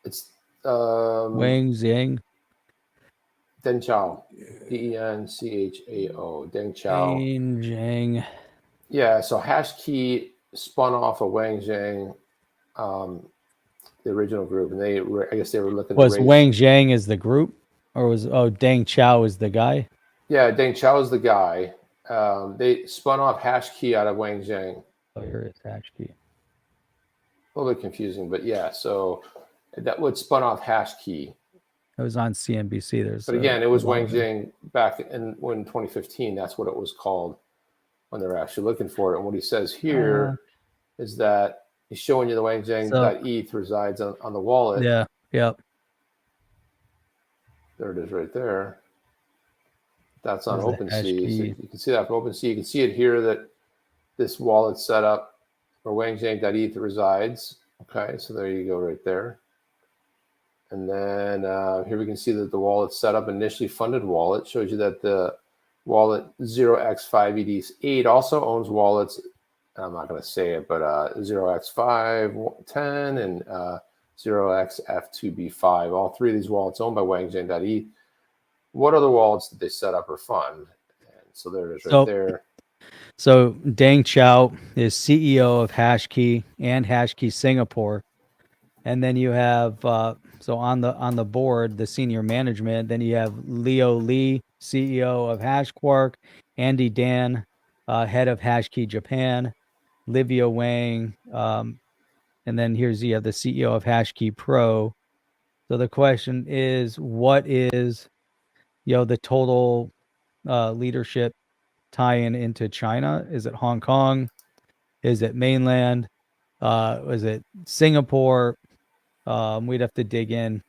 It's Wang Zhang. Deng Chao. Denchao. Deng Chao. Zhang. Yeah, so Hashkey spun off of Wangzhang, the original group, and I guess they were looking. Was Wang Zhang is the group, or was Deng Chao is the guy? Yeah, Deng Chao is the guy. They spun off Hashkey out of Wangzhang. Oh, here is Hashkey. A little bit confusing, but yeah. So that would spun off Hashkey. It was on CNBC. But again, it was Wangzhang back in 2015. That's what it was called when they were actually looking for it. And what he says here is that he's showing you the Wangzhang.eth resides on the wallet. Yeah. Yep. There it is right there. That's on OpenSea. So you can see that from OpenSea. You can see it here that this wallet's set up where Wangzhang.eth resides. Okay, so there you go right there. And then here we can see that the wallet's set up, initially funded wallet. Shows you that the wallet 0x5ED8 also owns wallets. I'm not going to say it, but 0x510 and 0xF2B5. All three of these wallets owned by Wangzhang.eth. What other wallets did they set up or fund? And so there it is right there. So Deng Chao is CEO of Hashkey and Hashkey Singapore. And then you have, so on the board, the senior management, then you have Leo Lee, CEO of HashQuark, Andy Dan, head of Hashkey Japan, Livia Wang, and then you have the CEO of Hashkey Pro. So the question is, what is, the total leadership tie-in into China? Is it Hong Kong? Is it mainland? Is it Singapore? We'd have to dig in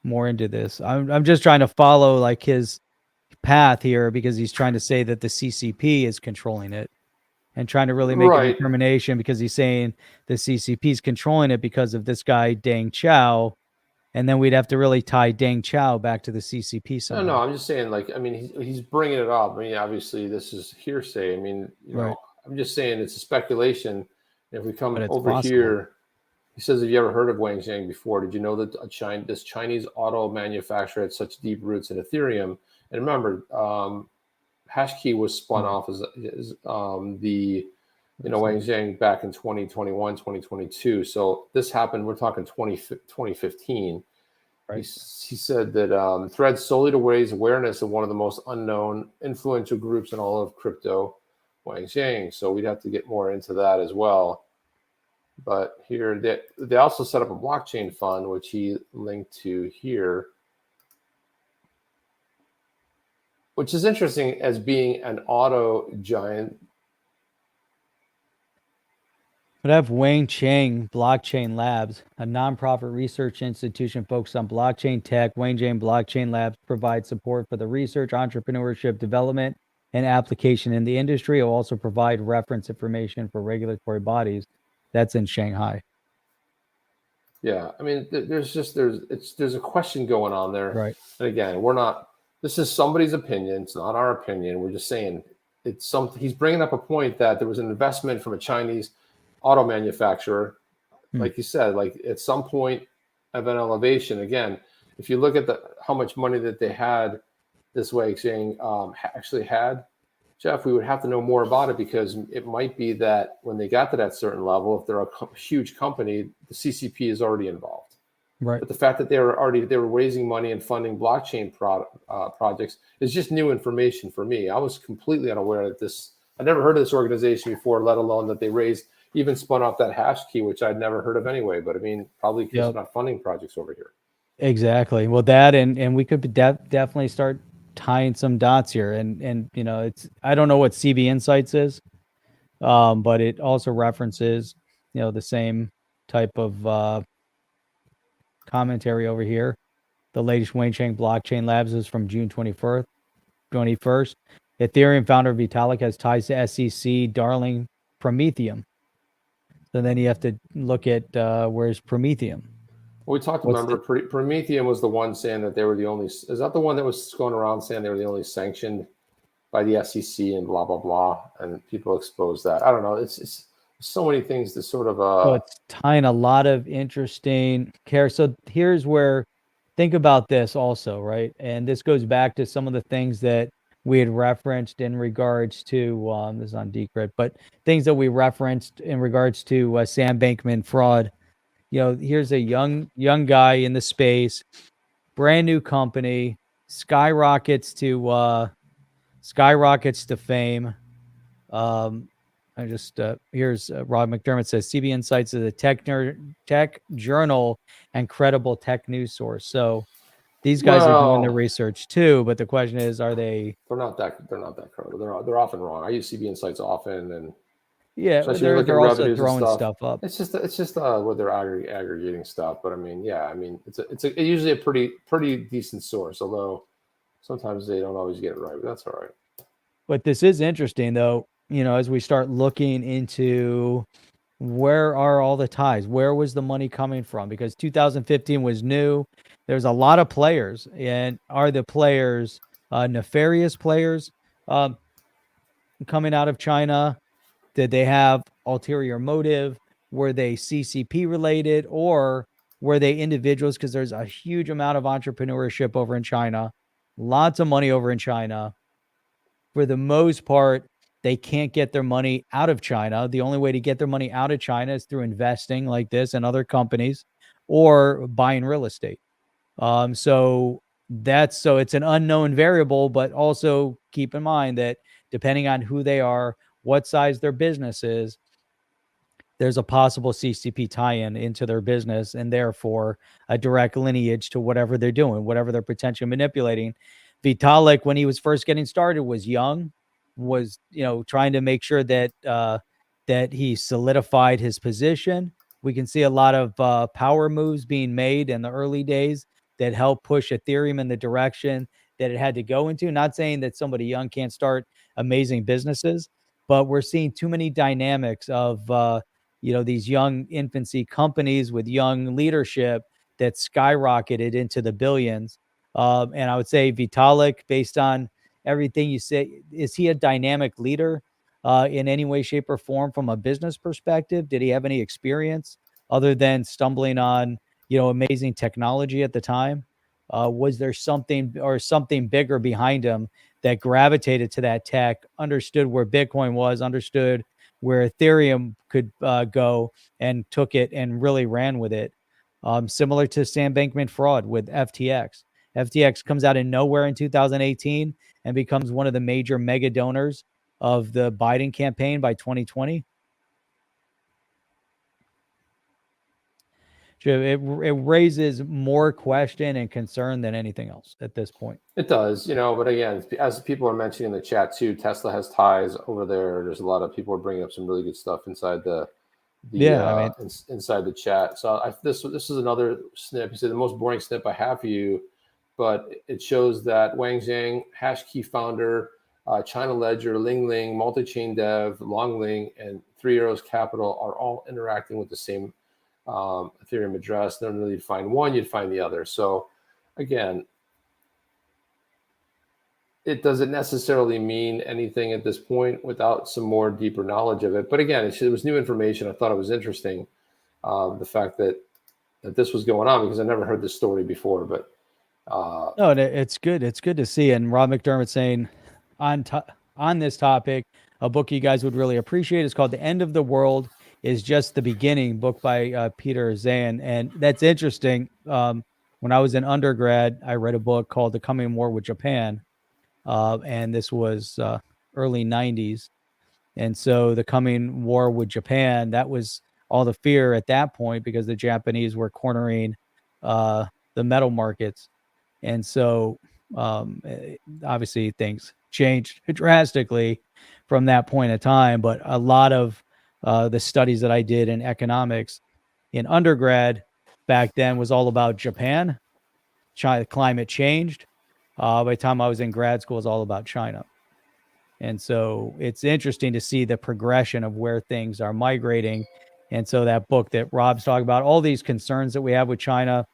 more into this. I'm just trying to follow like his path here, because he's trying to say that the CCP is controlling it and trying to really make a determination, because he's saying the CCP is controlling it because of this guy, Deng Chao. And then we'd have to really tie Deng Chao back to the CCP somehow. No, I'm just saying, like, I mean, he's bringing it up. I mean, obviously this is hearsay. I mean, I'm just saying it's a speculation. If we come over here, he says, have you ever heard of Wangzhang before? Did you know that this Chinese auto manufacturer had such deep roots in Ethereum? And remember, Hashkey was spun off as the Wangzhang back in 2021, 2022. So this happened, we're talking 2015. Right. He said that threads solely to raise awareness of one of the most unknown influential groups in all of crypto, Wangzhang. So we'd have to get more into that as well. But here, they also set up a blockchain fund, which he linked to here, which is interesting as being an auto giant. But I have Wang Chang Blockchain Labs, a nonprofit research institution focused on blockchain tech. Wangzhang Blockchain Labs provides support for the research, entrepreneurship, development, and application in the industry. It will also provide reference information for regulatory bodies. That's in Shanghai. Yeah, I mean, there's a question going on there. Right. And again, this is somebody's opinion. It's not our opinion. We're just saying it's something. He's bringing up a point that there was an investment from a Chinese auto manufacturer, like you said, like at some point, of an elevation. Again, if you look at how much money that they had, this way saying actually had, Jeff, we would have to know more about it, because it might be that when they got to that certain level, if they're a huge company, the CCP is already involved. Right. But the fact that they were raising money and funding blockchain projects is just new information for me. I was completely unaware that this. I never heard of this organization before, let alone that they even spun off that hash key, which I'd never heard of anyway. But I mean, probably because they're not funding projects over here. Exactly. Well, that and we could definitely start tying some dots here, and you know, I don't know what CB Insights is, but it also references, you know, the same type of commentary over here. The latest Wenchang Blockchain Labs is from June 21st. Ethereum founder Vitalik has ties to SEC darling Prometheum. So then you have to look at where's Prometheum. Well, we talked, remember, Prometheum was the one saying that they were the only, is that the one that was going around saying they were the only sanctioned by the SEC and blah, blah, blah, and people exposed that. I don't know. It's so many things to sort of... So it's tying a lot of interesting care. So here's where, think about this also, right? And this goes back to some of the things that we had referenced in regards to, this is on Decred, but things that we referenced in regards to Sam Bankman fraud. You know, here's a young guy in the space, brand new company, skyrockets to fame. Here's Rob McDermott says CB Insights is a tech journal and credible tech news source. So these guys are doing the research too, but the question is, are they? They're not that credible. They're often wrong. I use CB Insights often, and yeah, they're also throwing stuff up. It's just what they're aggregating stuff. But I mean, yeah, I mean, it's usually a pretty decent source, although sometimes they don't always get it right. But that's all right. But this is interesting, though. You know, as we start looking into where are all the ties, where was the money coming from? Because 2015 was new. There's a lot of players, and are the players nefarious players coming out of China? Did they have ulterior motive? Were they CCP related, or were they individuals? Because there's a huge amount of entrepreneurship over in China, lots of money over in China. For the most part, they can't get their money out of China. The only way to get their money out of China is through investing like this and other companies, or buying real estate. So it's an unknown variable, but also keep in mind that depending on who they are, what size their business is, there's a possible CCP tie-in into their business, and therefore a direct lineage to whatever they're doing, whatever they're potentially manipulating. Vitalik, when he was first getting started, was young, was, you know, trying to make sure that that he solidified his position. We can see a lot of power moves being made in the early days that helped push Ethereum in the direction that it had to go into. Not saying that somebody young can't start amazing businesses, but we're seeing too many dynamics of, you know, these young infancy companies with young leadership that skyrocketed into the billions. And I would say Vitalik, based on everything you say, is he a dynamic leader in any way, shape, or form from a business perspective? Did he have any experience other than stumbling on, you know, amazing technology at the time? Was there something bigger behind him that gravitated to that tech, understood where Bitcoin was, understood where Ethereum could go, and took it and really ran with it? Similar to Sam Bankman fraud with FTX. FTX comes out of nowhere in 2018 and becomes one of the major mega donors of the Biden campaign by 2020. It raises more question and concern than anything else at this point. It does, you know, but again, as people are mentioning in the chat too, Tesla has ties over there. There's a lot of people are bringing up some really good stuff inside inside the chat. So this is another snip. He said the most boring snip I have for you, but it shows that Wang Zhang, Hashkey founder, China Ledger, Ling Ling, multi-chain dev, Long Ling, and Three Arrows Capital are all interacting with the same Ethereum address. Then really, you'd find one, you'd find the other. So again, it doesn't necessarily mean anything at this point without some more deeper knowledge of it. But again, it was new information. I thought it was interesting. The fact that that this was going on because I never heard this story before. But No, it's good. It's good to see. And Rob McDermott saying on this topic, a book you guys would really appreciate is called "The End of the World is Just the Beginning," book by Peter Zan. And that's interesting. When I was in undergrad, I read a book called "The Coming War with Japan," and this was early '90s. And so the coming war with Japan, that was all the fear at that point because the Japanese were cornering the metal markets. And so obviously things changed drastically from that point in time. But a lot of the studies that I did in economics in undergrad back then was all about Japan. China, climate changed. By the time I was in grad school, it was all about China. And so it's interesting to see the progression of where things are migrating. And so that book that Rob's talking about, all these concerns that we have with China,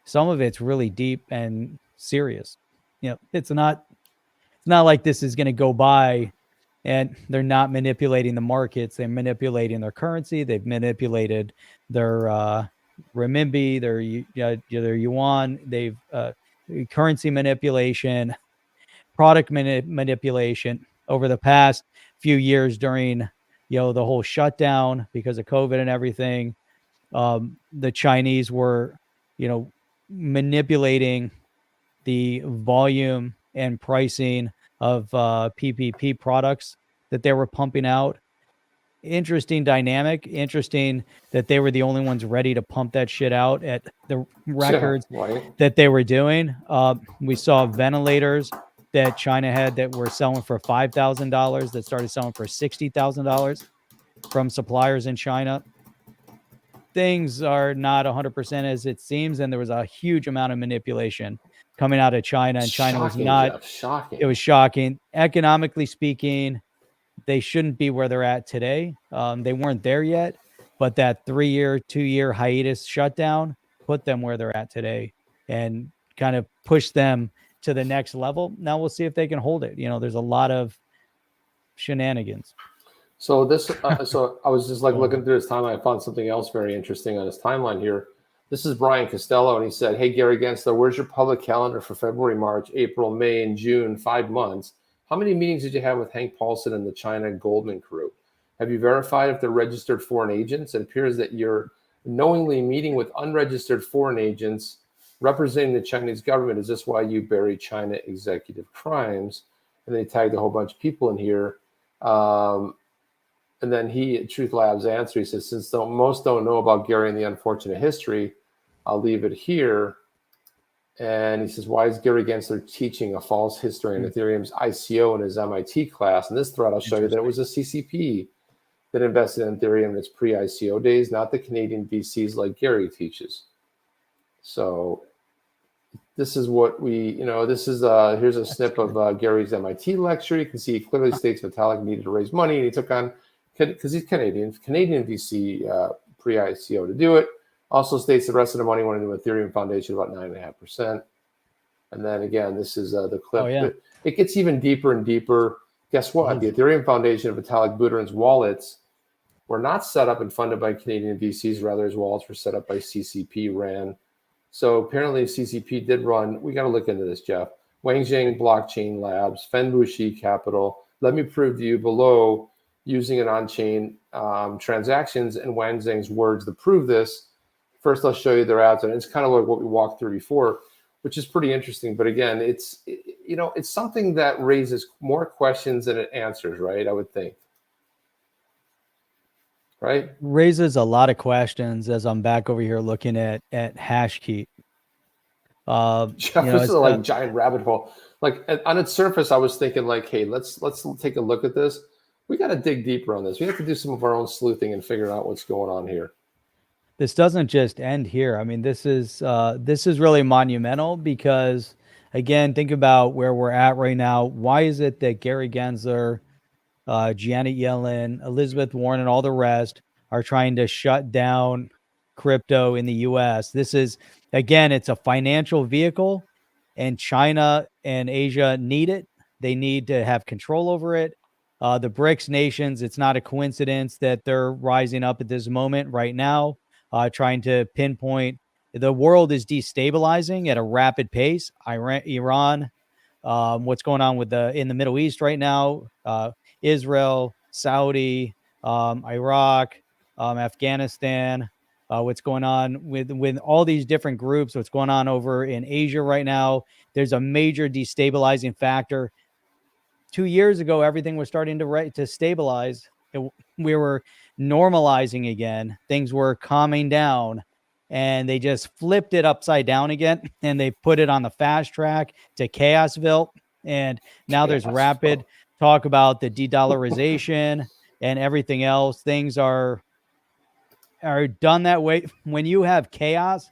some of it's really deep and serious. You know, it's not like this is going to go by and they're not manipulating the markets. They're manipulating their currency. They've manipulated their renminbi, their yuan. They've currency manipulation, product manipulation over the past few years during, the whole shutdown because of COVID and everything. The Chinese were, manipulating the volume and pricing of PPP products that they were pumping out. Interesting dynamic. Interesting that they were the only ones ready to pump that shit out at the records that they were doing. We saw ventilators that China had that were selling for $5,000 that started selling for $60,000 from suppliers in China. Things are not 100% as it seems, and there was a huge amount of manipulation coming out of China, and China was not. Jeff, shocking. It was shocking. Economically speaking, they shouldn't be where they're at today. They weren't there yet, but that 3-year, 2-year hiatus shutdown put them where they're at today and kind of pushed them to the next level. Now we'll see if they can hold it. There's a lot of shenanigans. So this, so I was just looking through his timeline. I found something else very interesting on his timeline here. This is Brian Costello, and he said, "Hey Gary Gensler, where's your public calendar for February, March, April, May, and June? 5 months. How many meetings did you have with Hank Paulson and the China Goldman crew? Have you verified if they're registered foreign agents? It appears that you're knowingly meeting with unregistered foreign agents representing the Chinese government. Is this why you bury China executive crimes?" And they tagged a whole bunch of people in here. And then he, at TuthLabs answer, he says, "Since most don't know about Gary and the unfortunate history, I'll leave it here." And he says, "Why is Gary Gensler teaching a false history in Ethereum's ICO in his MIT class?" In this thread, I'll show you that it was a CCP that invested in Ethereum in its pre-ICO days, not the Canadian VCs like Gary teaches. So this is what this is, here's a snip of Gary's MIT lecture. You can see he clearly states Vitalik needed to raise money, and he took on, because he's Canadian VC pre-ICO to do it. Also states the rest of the money went into Ethereum Foundation, about 9.5%. And then again, this is the clip. Oh, yeah. It gets even deeper and deeper. Guess what? The Ethereum Foundation of Vitalik Buterin's wallets were not set up and funded by Canadian VCs. Rather, his wallets were set up by CCP ran. So apparently CCP did run. We got to look into this, Jeff. Wangzheng Blockchain Labs, Fenbushi Capital. Let me prove to you below using an on-chain transactions and Wang Zheng's words to prove this. First, I'll show you their ads, and it's kind of like what we walked through before, which is pretty interesting. But again, it's something that raises more questions than it answers, right? I would think. Right? Raises a lot of questions as I'm back over here looking at Hashkey. Jeff, this is like giant rabbit hole. Like on its surface, I was thinking like, hey, let's take a look at this. We got to dig deeper on this. We have to do some of our own sleuthing and figure out what's going on here. This doesn't just end here. I mean, this is really monumental because, again, think about where we're at right now. Why is it that Gary Gensler, Janet Yellen, Elizabeth Warren, and all the rest are trying to shut down crypto in the U.S.? This is, again, it's a financial vehicle, and China and Asia need it. They need to have control over it. The BRICS nations, it's not a coincidence that they're rising up at this moment right now, trying to pinpoint the world is destabilizing at a rapid pace. Iran, what's going on with in the Middle East right now, Israel, Saudi, Iraq, Afghanistan, what's going on with all these different groups, what's going on over in Asia right now. There's a major destabilizing factor. 2 years ago, everything was starting to stabilize. We were normalizing again. Things were calming down, and they just flipped it upside down again, and they put it on the fast track to Chaosville. And now there's rapid talk about the de-dollarization and everything else. Things are done that way. When you have chaos,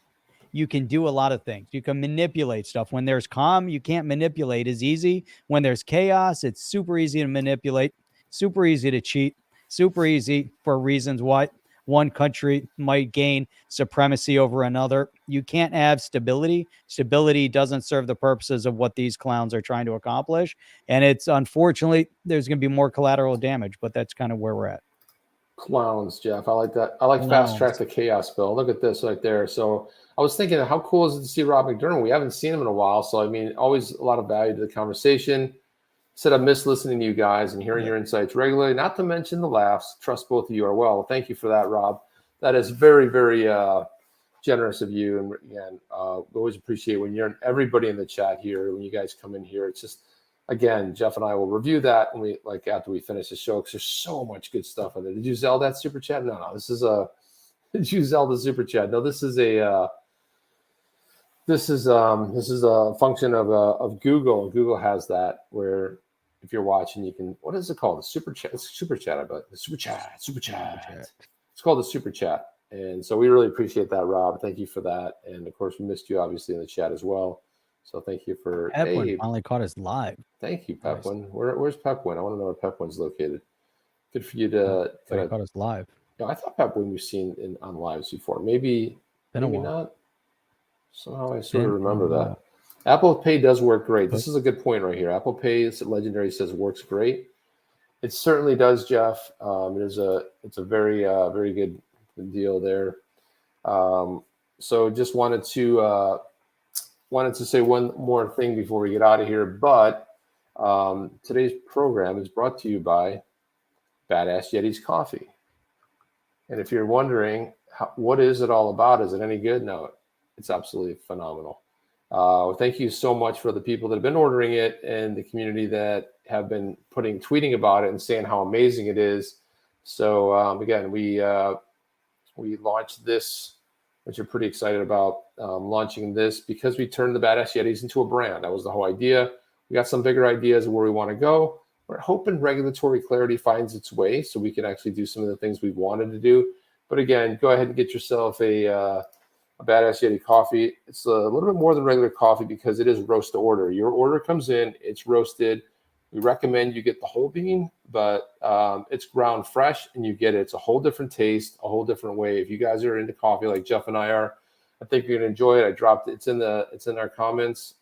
you can do a lot of things. You can manipulate stuff. When there's calm, you can't manipulate as easy. When there's chaos, it's super easy to manipulate, super easy to cheat, super easy for reasons why one country might gain supremacy over another. You can't have stability. Stability doesn't serve the purposes of what these clowns are trying to accomplish. And it's unfortunately, there's going to be more collateral damage, but that's kind of where we're at. Clowns, Jeff. I like that. I like fast track to chaos, Bill. Look at this right there. So I was thinking, how cool is it to see Rob McDermott? We haven't seen him in a while. So, I mean, always a lot of value to the conversation. Said I miss listening to you guys and hearing your insights regularly, not to mention the laughs. Trust both of you are well. Thank you for that, Rob. That is very, very generous of you. And again, we always appreciate when you're everybody in the chat here, when you guys come in here. It's just, again, Jeff and I will review that when after we finish the show, because there's so much good stuff in there. Did you sell that super chat? No, this is did you sell the super chat? No, this is a function of Google. Google has that where if you're watching, you can, what is it called? The super chat. It's super chat, I bet. The super chat. It's called the super chat. And so we really appreciate that, Rob. Thank you for that. And of course, we missed you obviously in the chat as well. So thank you for Pepwin finally caught us live. Thank you, Pepwin. Nice. Where's Pepwin? I want to know where Pepwin's located. Good for you to caught us live. You know, I thought Pepwin we've seen on lives before. Maybe not. Somehow I sort of remember that. Apple Pay does work great. This is a good point right here. Apple Pay, Legendary says, works great. It certainly does, Jeff. It's a very very good deal there. So just wanted to say one more thing before we get out of here. But today's program is brought to you by Badass Yetis Coffee. And if you're wondering what is it all about, is it any good? No, it's absolutely phenomenal. Thank you so much for the people that have been ordering it and the community that have been tweeting about it and saying how amazing it is. So again, we launched this, which we're pretty excited about, launching this because we turned the Badass Yetis into a brand. That was the whole idea. We got some bigger ideas of where we want to go. We're hoping regulatory clarity finds its way so we can actually do some of the things we wanted to do. But again, go ahead and get yourself a Badass Yeti coffee. It's a little bit more than regular coffee because it is roast to order. Your order comes in, it's roasted. We recommend you get the whole bean, but it's ground fresh and you get it. It's a whole different taste, a whole different way. If you guys are into coffee like Jeff and I are, I think you're gonna enjoy it. I dropped it. It's in our comments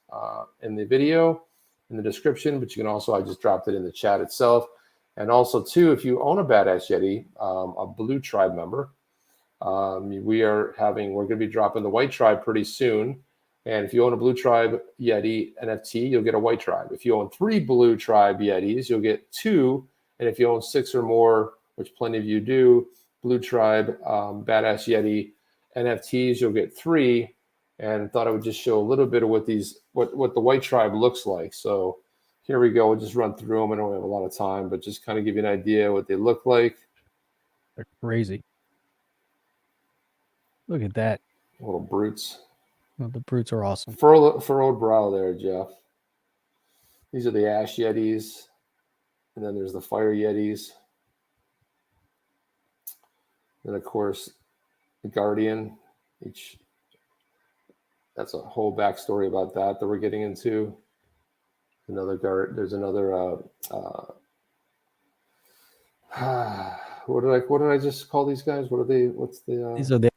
in the video, in the description, but you can also, I just dropped it in the chat itself. And also too, if you own a Badass Yeti, a Blue Tribe member, we're going to be dropping the White Tribe pretty soon. And if you own a Blue Tribe Yeti NFT, you'll get a White Tribe. If you own 3 Blue Tribe Yetis, you'll get 2. And if you own 6 or more, which plenty of you do, Blue Tribe Badass Yeti NFTs, you'll get 3. And thought I would just show a little bit of what the White Tribe looks like. So here we go. We'll just run through them. I don't have a lot of time, but just kind of give you an idea what they look like. They're crazy. Look at that. Little brutes. Well, the brutes are awesome. Furrowed brow there, Jeff. These are the Ash Yetis. And then there's the Fire Yetis. Then, of course, the Guardian. That's a whole backstory about that we're getting into. There's another what did I just call these guys? What are they? What's the these are the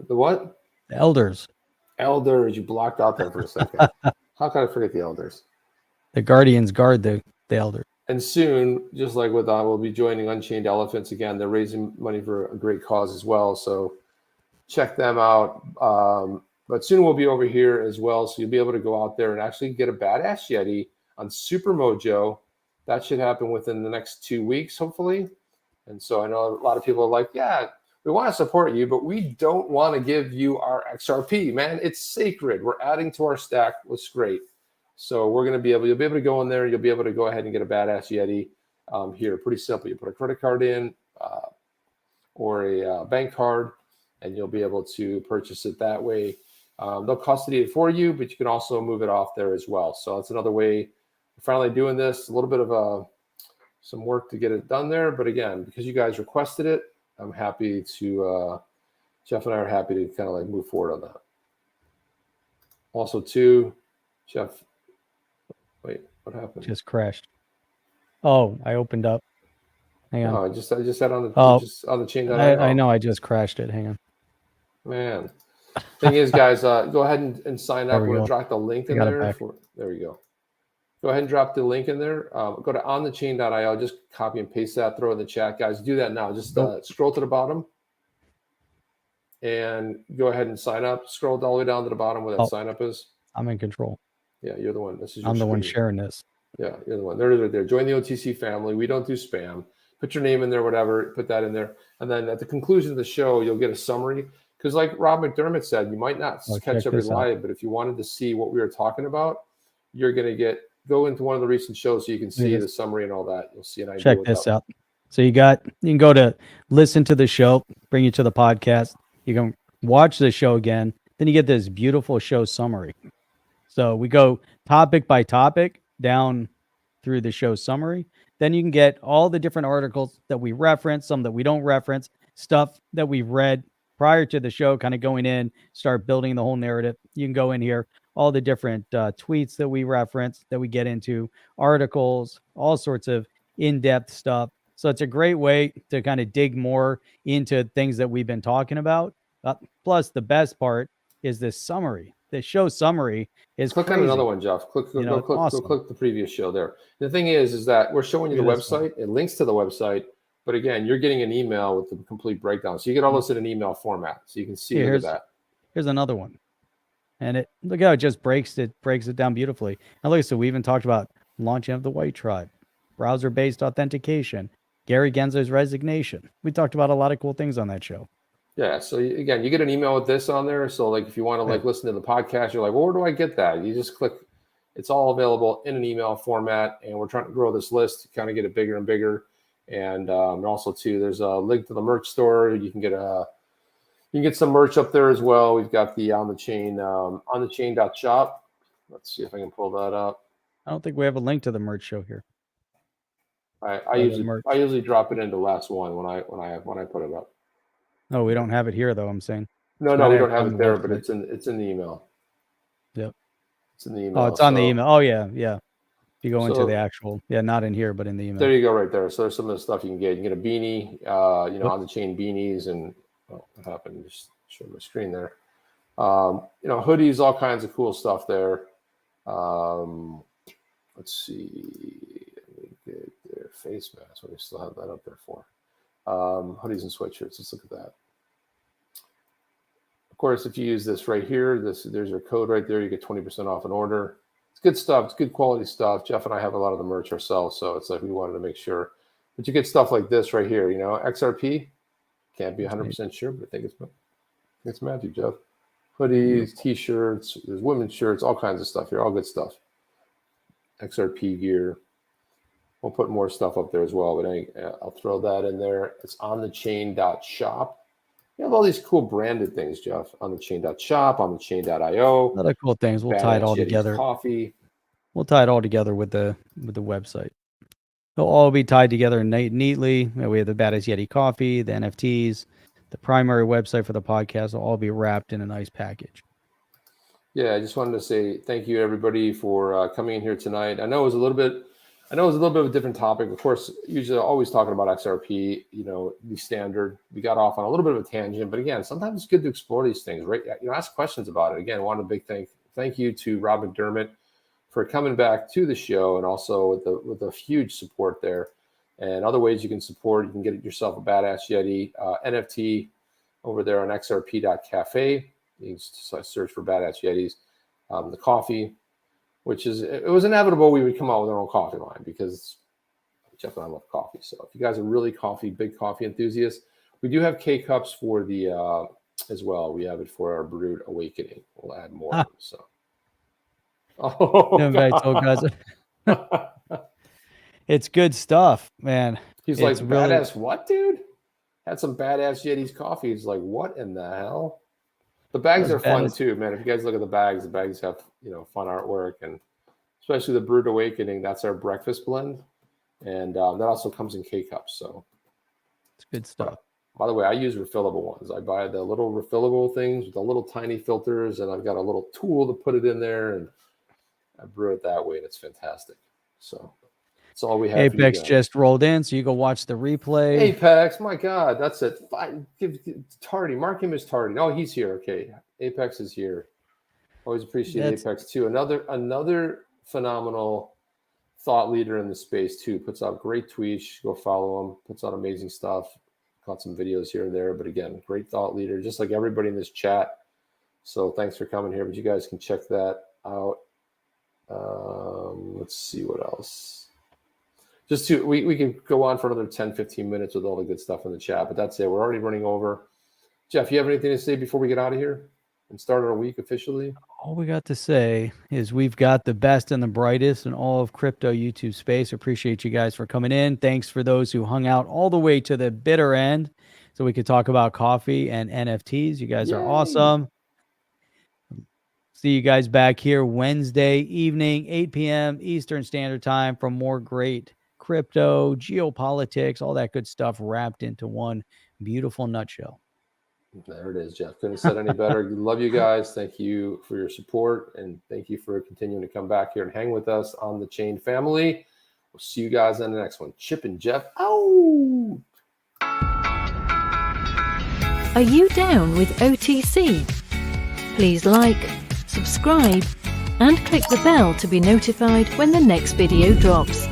what? The elders. Elders. You blocked out there for a second. How could I forget the elders? The guardians guard the elders. And soon, just like with we'll be joining Unchained Elephants again. They're raising money for a great cause as well. So check them out. But soon we'll be over here as well, so you'll be able to go out there and actually get a badass Yeti on Super Mojo. That should happen within the next 2 weeks, hopefully. And so I know a lot of people are like, yeah, we want to support you, but we don't want to give you our XRP, man. It's sacred. We're adding to our stack. It's great. So we're going to be able, you'll be able to go in there. You'll be able to go ahead and get a badass Yeti here. Pretty simple. You put a credit card in or a bank card, and you'll be able to purchase it that way. They'll custody it for you, but you can also move it off there as well. So that's another way. We're finally doing this. A little bit of some work to get it done there. But again, because you guys requested it, I'm happy to, Jeff and I are happy to kind of like move forward on that. Also too, Jeff, wait, what happened? Just crashed. Oh, I opened up. Hang on. Oh, I just had on the, just on the chain. I know I just crashed it. Hang on. Man. Thing is, guys, go ahead and sign up. We're going to drop the link in there. There we go. Go ahead and drop the link in there. Go to onthechain.io. Just copy and paste that. Throw it in the chat, guys. Do that now. Just scroll to the bottom and go ahead and sign up. Scroll all the way down to the bottom where that sign up is. I'm in control. Yeah, you're the one. This is your I'm the one screen. sharing this. Yeah, you're the one. There. Join the OTC family. We don't do spam. Put your name in there, whatever. Put that in there. And then at the conclusion of the show, you'll get a summary. Because like Rob McDermott said, you might not catch every live, but if you wanted to see what we were talking about, you're going to go into one of the recent shows so you can see the summary and all that. You'll see an idea. Check this out. So you can go to listen to the show, bring you to the podcast. You can watch the show again. Then you get this beautiful show summary. So we go topic by topic down through the show summary. Then you can get all the different articles that we reference, some that we don't reference, stuff that we've read prior to the show, kind of going in, start building the whole narrative. You can go in here, all the different tweets that we reference, that we get into, articles, all sorts of in-depth stuff. So it's a great way to kind of dig more into things that we've been talking about. Plus, the best part is this summary. The show summary is click crazy. On another one, Jeff. Click the previous show there. The thing is that we're showing you the website. It links to the website. But again, you're getting an email with the complete breakdown. So you get all this in an email format. So you can see that. Here's another one. And look how it just breaks it down beautifully. And look, so we even talked about launching of the White Tribe, browser-based authentication, Gary Genzo's resignation. We talked about a lot of cool things on that show. Yeah. So again, you get an email with this on there. So like if you want to like listen to the podcast, you're like, well, where do I get that? You just click. It's all available in an email format. And we're trying to grow this list to kind of get it bigger and bigger. And also too, there's a link to the merch store. You can get some merch up there as well. We've got the on the chain.shop. Let's see if I can pull that up. I don't think we have a link to the merch show here. I usually drop it into the last one when I put it up. No, we don't have it here though. I'm saying. No, we don't have it there, but it's in the email. Yep. It's in the email. Oh, it's on the email. Oh yeah. If you go into the actual, not in here, but in the email. There you go, right there. So there's some of the stuff you can get. You can get a beanie, on the chain beanies, and what happened? Just show my screen there. Hoodies, all kinds of cool stuff there. Let's see. Get their face mask. What do they still have that up there for? Hoodies and sweatshirts. Let's look at that. Of course, if you use this right here, there's your code right there. You get 20% off an order. It's good stuff. It's good quality stuff. Jeff and I have a lot of the merch ourselves, so it's like we wanted to make sure. But you get stuff like this right here. XRP. Can't be 100% sure, but I think it's magic, Jeff. Hoodies, T-shirts, there's women's shirts, all kinds of stuff here. All good stuff. XRP gear. We'll put more stuff up there as well, but I'll throw that in there. It's onthechain.shop. You have all these cool branded things, Jeff. Onthechain.shop, onthechain.io. A lot of cool things. We'll tie it all together. Coffee. We'll tie it all together with the website. They'll all be tied together neatly. We have the Baddest Yeti coffee, the NFTs, the primary website for the podcast will all be wrapped in a nice package. Yeah, I just wanted to say thank you, everybody, for coming in here tonight. I know it was a little bit of a different topic. Of course, usually always talking about XRP, the standard. We got off on a little bit of a tangent, but again, sometimes it's good to explore these things, right? Ask questions about it. Again, I want a big thank you to Rob McDermott for coming back to the show, and also with a huge support there. And other ways you can support, you can get yourself a badass Yeti NFT. over there on xrp.cafe. You can search for Badass Yetis. The coffee, which is, it was inevitable we would come out with our own coffee line because Jeff and I love coffee. So if you guys are really big coffee enthusiasts, we do have K-Cups for the, as well. We have it for our Brewed Awakening. We'll add more. Ah. So. Oh, it's good stuff, man. He's It's like, really- badass what, dude? Had some Badass Yetis coffee. He's like, what in the hell? The bags Those are fun badass- too, man. If you guys look at the bags have, fun artwork, and especially the Brewed Awakening. That's our breakfast blend. And that also comes in K-Cups. So It's good stuff. by the way, I use refillable ones. I buy the little refillable things with the little tiny filters, and I've got a little tool to put it in there, and I brew it that way, and it's fantastic. So that's all we have. Apex for you guys. just rolled in, so you go watch the replay. Apex, my God, that's it. Give Tardy, mark him as Tardy. Oh, he's here. Okay, Apex is here. Always appreciate Apex too. Another phenomenal thought leader in the space too. Puts out great tweets. Go follow him. Puts out amazing stuff. Caught some videos here and there, but again, great thought leader, just like everybody in this chat. So thanks for coming here. But you guys can check that out. Let's see what else. We can go on for another 10, 15 minutes with all the good stuff in the chat, but that's it. We're already running over. Jeff, you have anything to say before we get out of here and start our week officially? All we got to say is we've got the best and the brightest in all of crypto YouTube space. Appreciate you guys for coming in. Thanks for those who hung out all the way to the bitter end so we could talk about coffee and NFTs. You guys are awesome. See you guys back here Wednesday evening, 8 p.m. Eastern Standard Time for more great crypto, geopolitics, all that good stuff wrapped into one beautiful nutshell. There it is, Jeff. Couldn't have said any better. Love you guys. Thank you for your support, and thank you for continuing to come back here and hang with us on the Chain family. We'll see you guys on the next one. Chip and Jeff out. Are you down with OTC? Please like, subscribe, and click the bell to be notified when the next video drops.